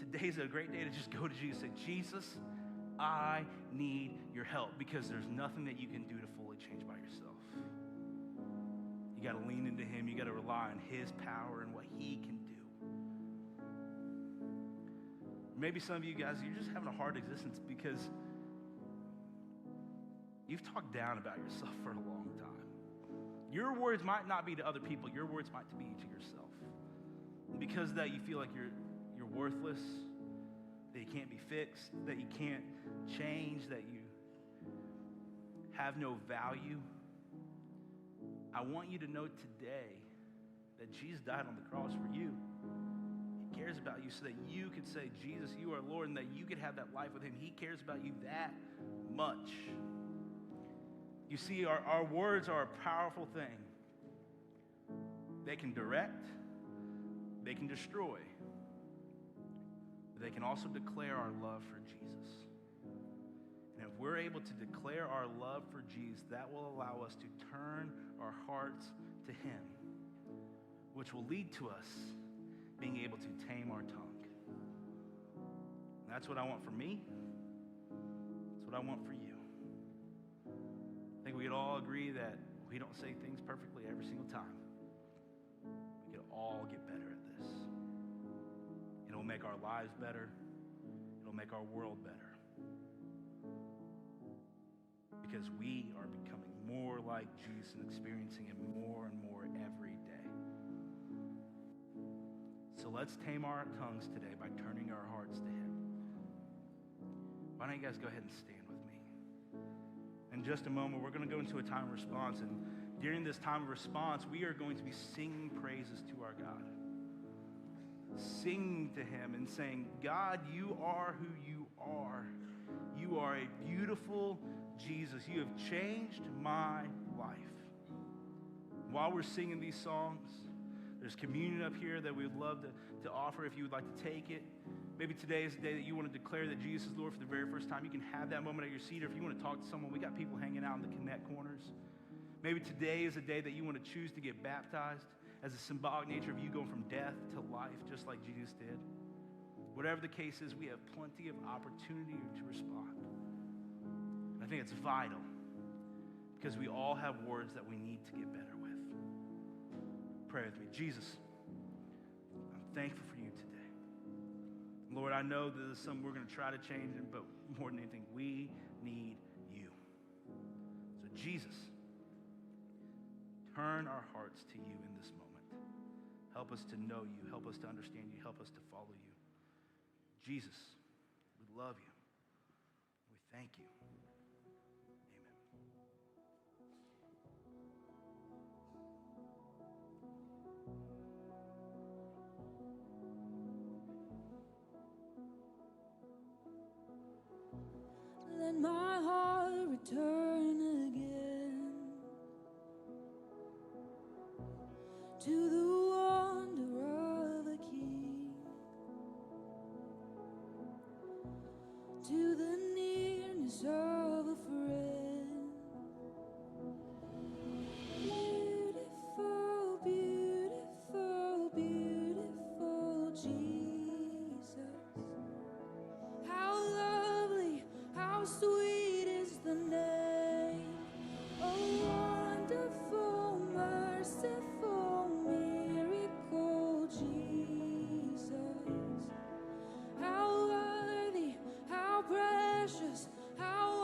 Today's a great day to just go to Jesus and say, Jesus, I need your help, because there's nothing that you can do to fully change by yourself. You got to lean into him. You got to rely on his power and what he can do. Maybe some of you guys, you're just having a hard existence because you've talked down about yourself for a long time. Your words might not be to other people. Your words might be to yourself. And because of that, you feel like you're worthless, that you can't be fixed, that you can't change, that you have no value. I want you to know today that Jesus died on the cross for you. He cares about you so that you could say, Jesus, you are Lord, and that you could have that life with him. He cares about you that much. You see, our words are a powerful thing. They can direct, they can destroy, but they can also declare our love for Jesus. And if we're able to declare our love for Jesus, that will allow us to turn our hearts to him, which will lead to us being able to tame our tongue. And that's what I want for me. That's what I want for you. I think we could all agree that we don't say things perfectly every single time. We could all get better at this. It'll make our lives better. It'll make our world better. Because we are becoming more like Jesus and experiencing him more and more every day. So let's tame our tongues today by turning our hearts to him. Why don't you guys go ahead and stand with me? In just a moment, we're going to go into a time of response. And during this time of response, we are going to be singing praises to our God. Singing to him and saying, God, you are who you are. You are a beautiful Jesus. You have changed my life. While we're singing these songs, there's communion up here that we would love to offer if you would like to take it. Maybe today is the day that you want to declare that Jesus is Lord for the very first time. You can have that moment at your seat, or if you want to talk to someone, we got people hanging out in the Connect corners. Maybe today is a day that you want to choose to get baptized as a symbolic nature of you going from death to life, just like Jesus did. Whatever the case is, we have plenty of opportunity to respond. I think it's vital because we all have words that we need to get better with. Pray with me. Jesus, I'm thankful for you today. Lord, I know that there's something we're going to try to change, but more than anything, we need you. So Jesus, turn our hearts to you in this moment. Help us to know you. Help us to understand you. Help us to follow you. Jesus, we love you. We thank you. Let my heart return again to the wonder of a king, to the nearness of a friend. Beautiful, beautiful, beautiful Jesus. How lovely, how sweet is the name. Oh, wonderful, merciful, miracle Jesus. How worthy, how precious, how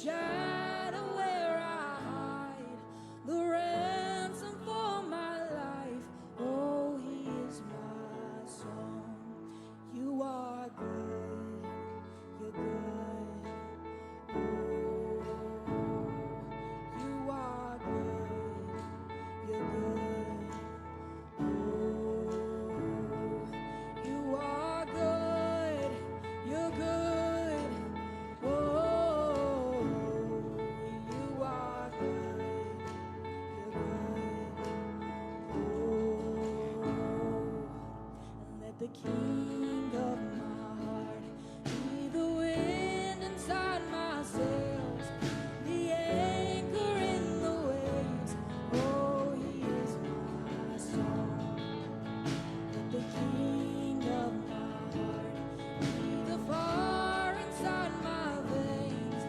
shadow where I hide, the ransom for my life. Oh, he is my song. You are good, you're good. Oh, you are good, you're good. Oh, you are good, you're good. Oh, you are good, you're good. Oh, and let the King of my heart be the wind inside my sails, the anchor in the waves. Oh, he is my song. Let the King of my heart be the fire inside my veins,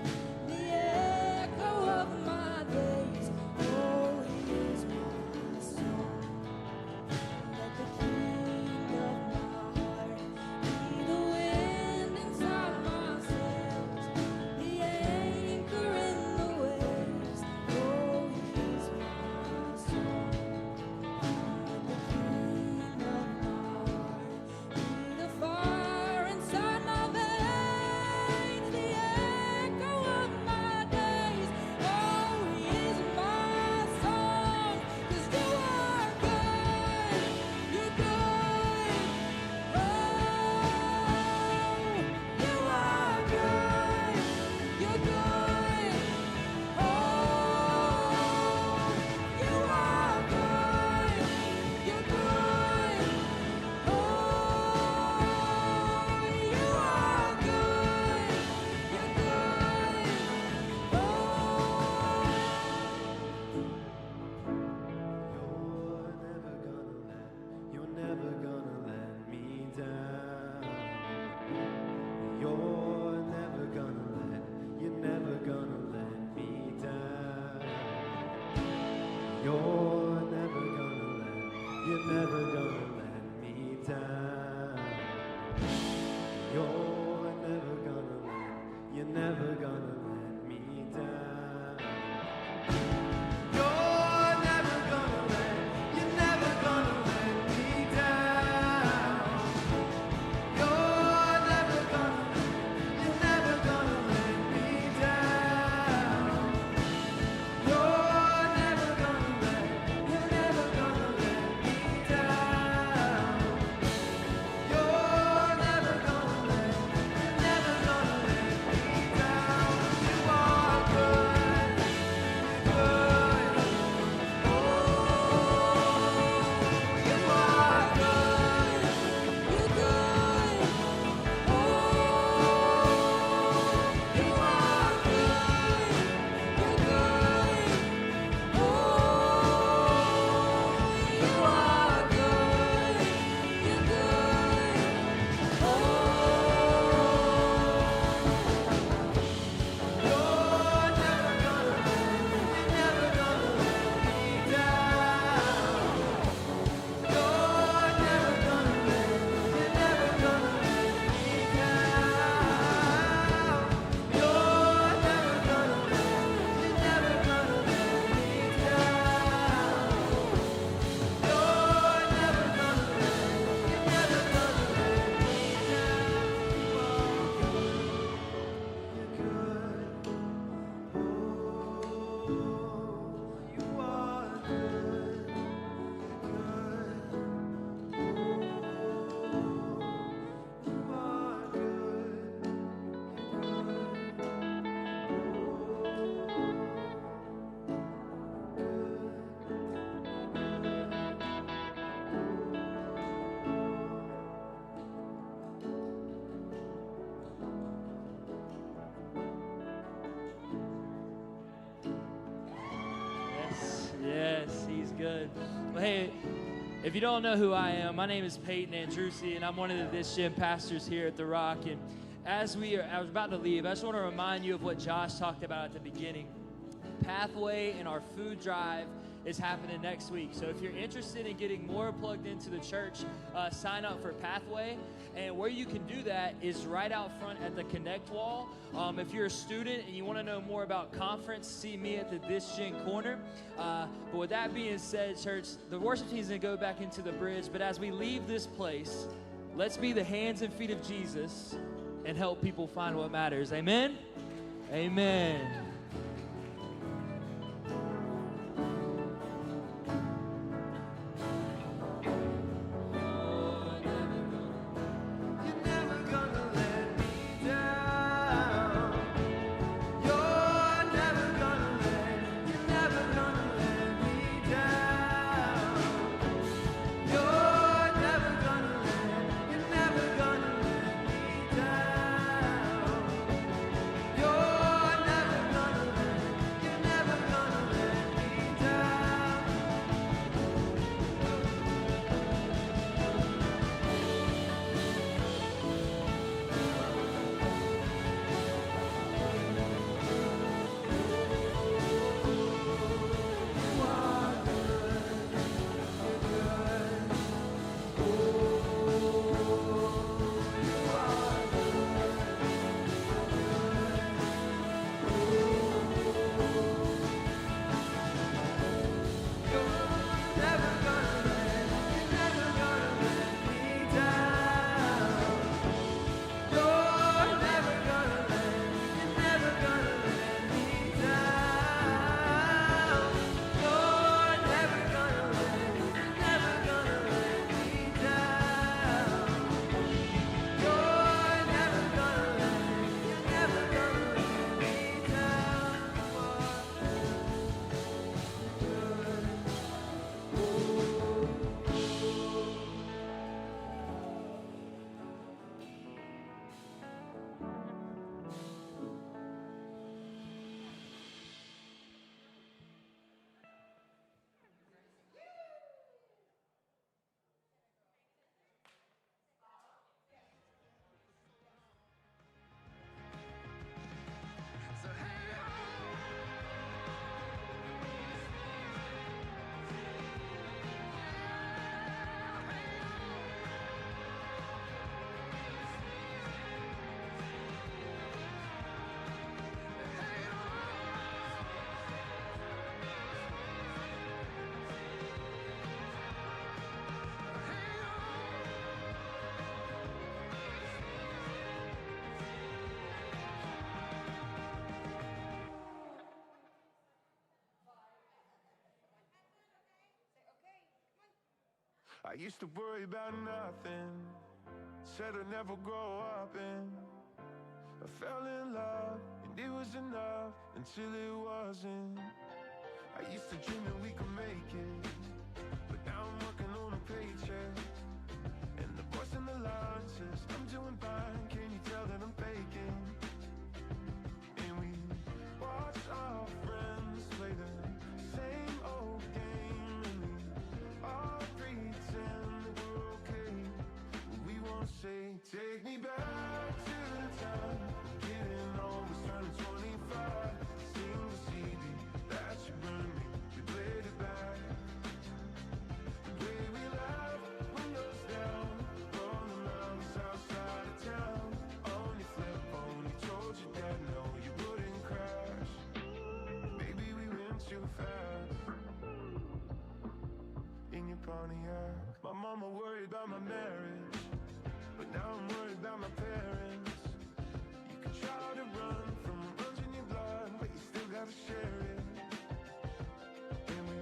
the echo of my days. Oh, he is my song. Let the King of my heart be the wind inside my sails, the anchor in the waves. Oh, he is my song. Let the King of my heart be the fire inside my veins, the echo of my days. Oh, he is my song. 'Cause you are good, you're good. Oh, you are good, you're good. Oh, you are good, you're good. Oh, you are good, you're good. You're never gonna let me down. You're never gonna let me down. You're never gonna let me down. You're never gonna let me down. You're never gonna let me down. You're never gonna let me down. You're never gonna let me down. You're never gonna let me down. You're never gonna let good. Well, hey, if you don't know who I am, my name is Peyton Andrusi, and I'm one of the This Gym pastors here at The Rock. And I was about to leave, I just want to remind you of what Josh talked about at the beginning. Pathway and our food drive is happening next week. So if you're interested in getting more plugged into the church, sign up for Pathway. And where you can do that is right out front at the Connect wall. If you're a student and you want to know more about conference, see me at the This Gen Corner. But with that being said, church, the worship team is going to go back into the bridge. But as we leave this place, let's be the hands and feet of Jesus and help people find what matters. Amen? Amen. I used to worry about nothing, said I'd never grow up, and I fell in love, and it was enough until it wasn't. I used to dream that we could make it, but now I'm working on a paycheck, and the voice in the line says I'm doing fine, can you tell that I'm faking? And we watch our friends play the same old game, and we all pretend that we're okay, but we won't say, take me back to the time getting old was turning 25. Single CD that you burned me, we played it back. The way we laugh, windows down, rolling around the south side of town. On your flip phone, you told your dad no, you wouldn't crash. Maybe we went too fast in your Pontiac. My mama worried about my marriage, but now I'm worried about my parents. You can try to run from runs in your blood, but you still gotta share it. And we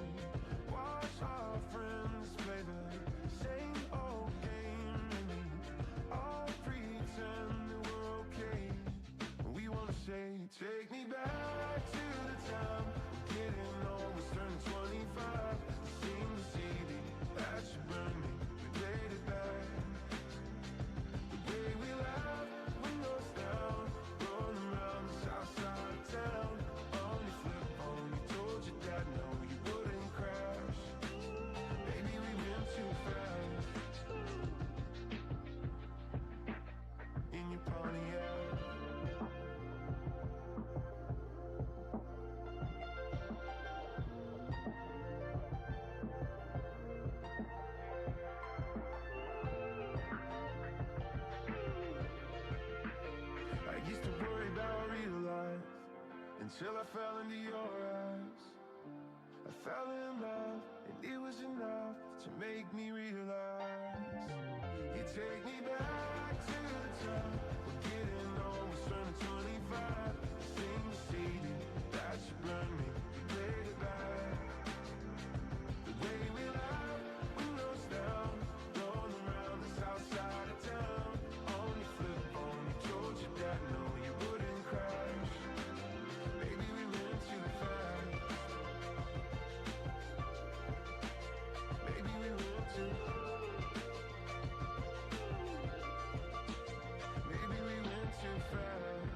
watch our friends play the same old game, and we all pretend that we're okay. We wanna say, take me back to the time getting old was turning 25. Sing the CD that you burned me, we played it back. The way we laugh, windows down, rolling around the south side of town. On your flip phone, until I fell into your eyes. I fell in love, and it was enough to make me realize. You take me back to the time we're getting old, we're turning 25. The same city that you burned me, we played it back. The way we laugh, windows down, rolling around the south side of town. On your flip phone, you told your dad no, you wouldn't crash. Maybe we went too fast. Maybe we went too. Maybe we went too fast.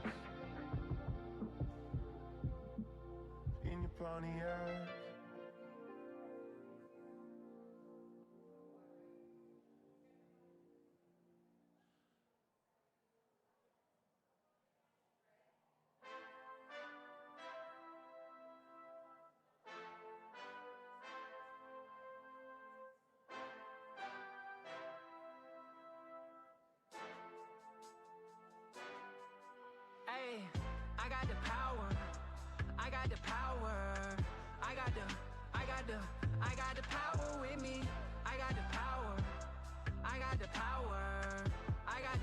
In your Pontiac. Hey, I got the power. I got the power. I got the power with me. I got the power. I got the power. I got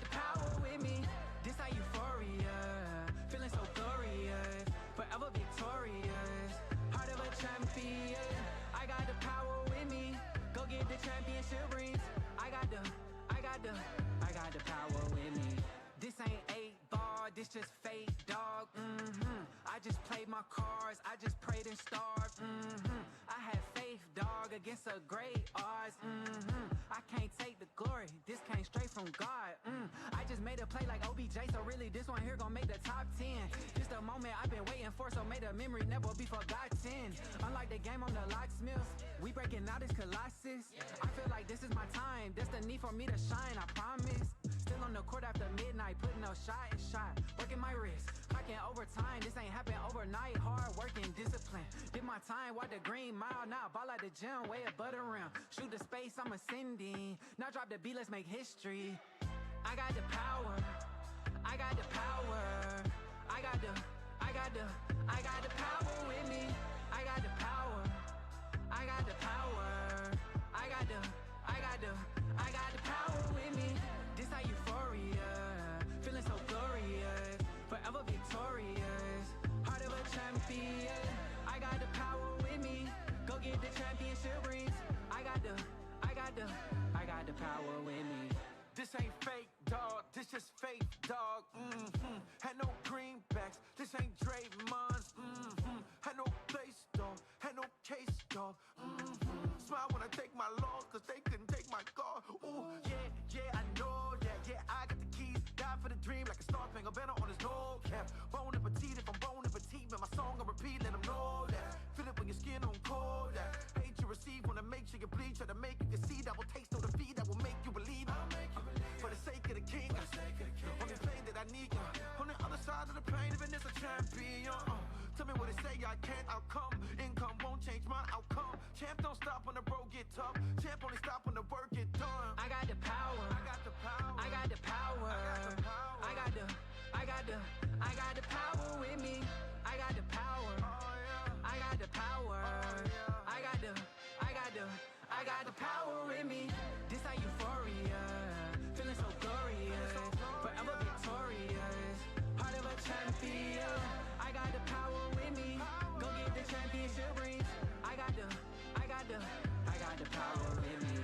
the power with me. This how euphoria. Feeling so glorious. Forever victorious. Heart of a champion. I got the power with me. Go get the championship rings. I got the power with me. This ain't 8 ball, this just fake, dog. I just played my cards, I just prayed and starved. I had faith, dog, against a great odds. I can't take the glory, this came straight from God. I just made a play like OBJ, so really this one here gon' make the top 10. Just a moment I've been waiting for, so may the memory never be forgotten. Unlike the game on the locksmiths, we breaking out this colossus. I feel like this is my time, there's the need for me to shine, I promise. Still on the court after midnight, putting no shot and shot. Working my wrist, clocking overtime. This ain't happen overnight. Hard working, discipline. Did my time, walk the green mile. Now ball at the gym, way above the rim. Shoot the space, I'm ascending. Now drop the beat, let's make history. I got the power. I got the power. I got the power with me. I got the power. I got the power. I got the power with me. This how euphoria, feeling so glorious, forever victorious, heart of a champion. I got the power with me, go get the championship rings. I got the power with me. This ain't fake, dog. This just faith, dog. Had no greenbacks. This ain't Draymond's. Had no place, dog. Had no case, dog. Smile when I take my loss, cause they couldn't take my guard. Ooh, yeah, I know that. Yeah, I got the keys. Die for the dream like a star spangle banner on his no cap. Bone and petite, if I'm bone and petite, man, my song I repeat, let them know that. Feel it when your skin on cold. That hate you receive, wanna make sure you bleed. Try to make you can see that will taste no defeat, that will make you believe. For the sake of the king, only pain that I need. On the other side of the pain, even as a champion. Tell me what it say, I can't outcome. Income won't change my outcome. Champ don't stop when the road get tough. Champ only stop when the work get done. I got the power. I got the power. I got the power. I got the power with me. I got the power. I got the power. I got the power with me. This how euphoria, feeling so glorious, forever victorious, heart of a champion. I got the power with me. Go get the championship rings. I got the power with me.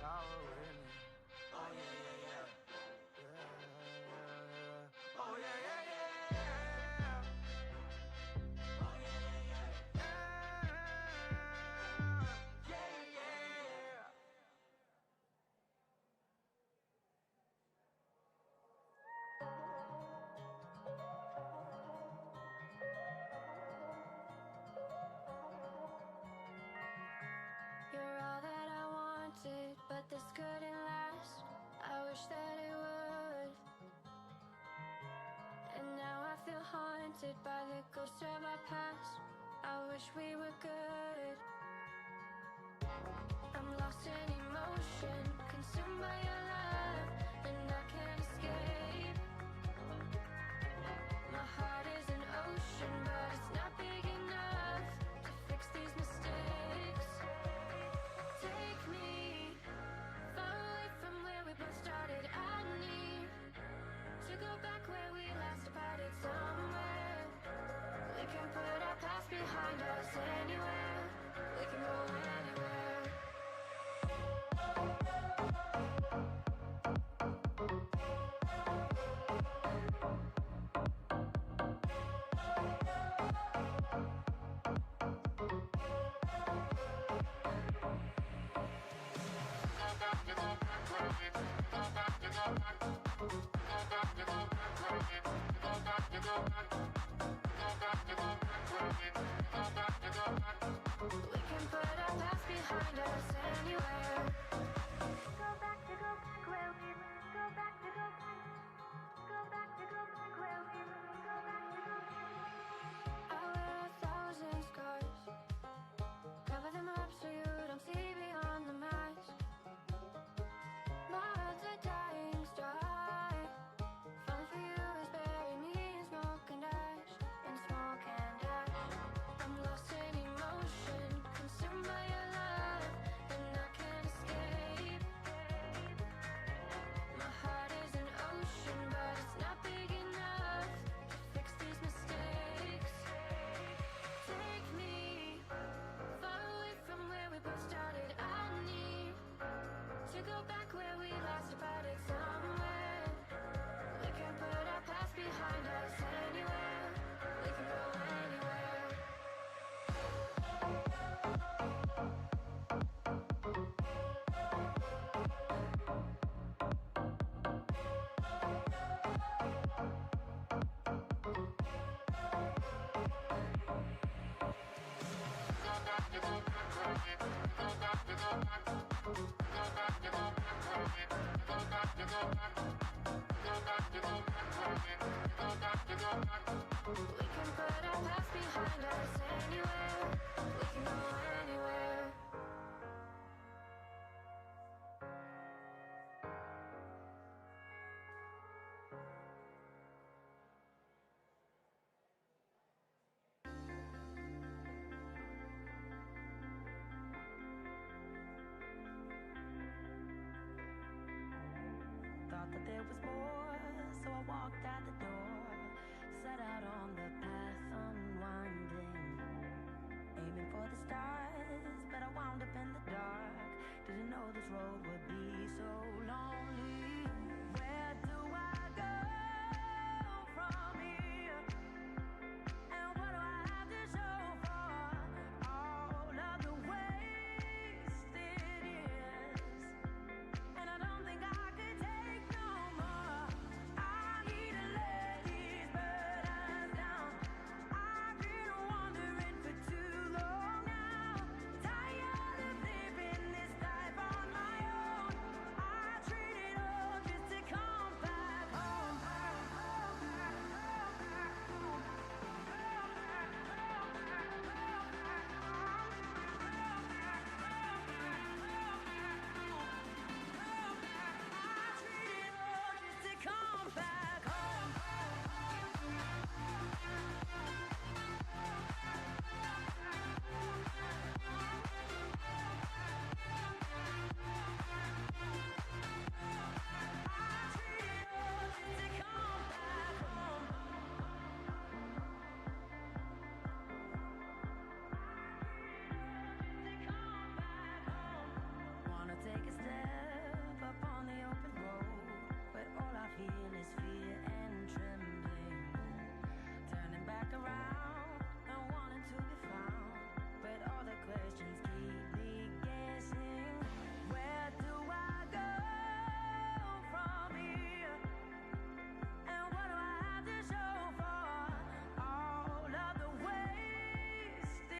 Power with me. Oh yeah. Oh yeah. You're all that I wanted, but this couldn't last. I wish that it would. And now I feel haunted by the ghost of our past. I wish we were good. I'm lost in emotion, consumed by your love, and I can't escape. behind us anywhere. We can go anywhere. We can put our past behind us anywhere. Go back to go back where we go back to go back. Go back to go back where we go back to go back. I wear 1,000 scars. Cover them up so you don't see beyond the mask. My heart's a dying star. Falling for you is bury me in smoke and ash. In smoke and ash. I'm lost in emotion, consumed by your love, and I can't escape. My heart is an ocean, but it's not big enough to fix these mistakes. Take me far away from where we both started. I need to go back where we last departed somewhere. We can put our past behind us anywhere. We can go anywhere. We can put our past behind us anywhere. We can go anywhere. Thought that there was more, so I walked out the door, set out on the path unwinding, aiming for the stars, but I wound up in the dark. Didn't know this road would be so long.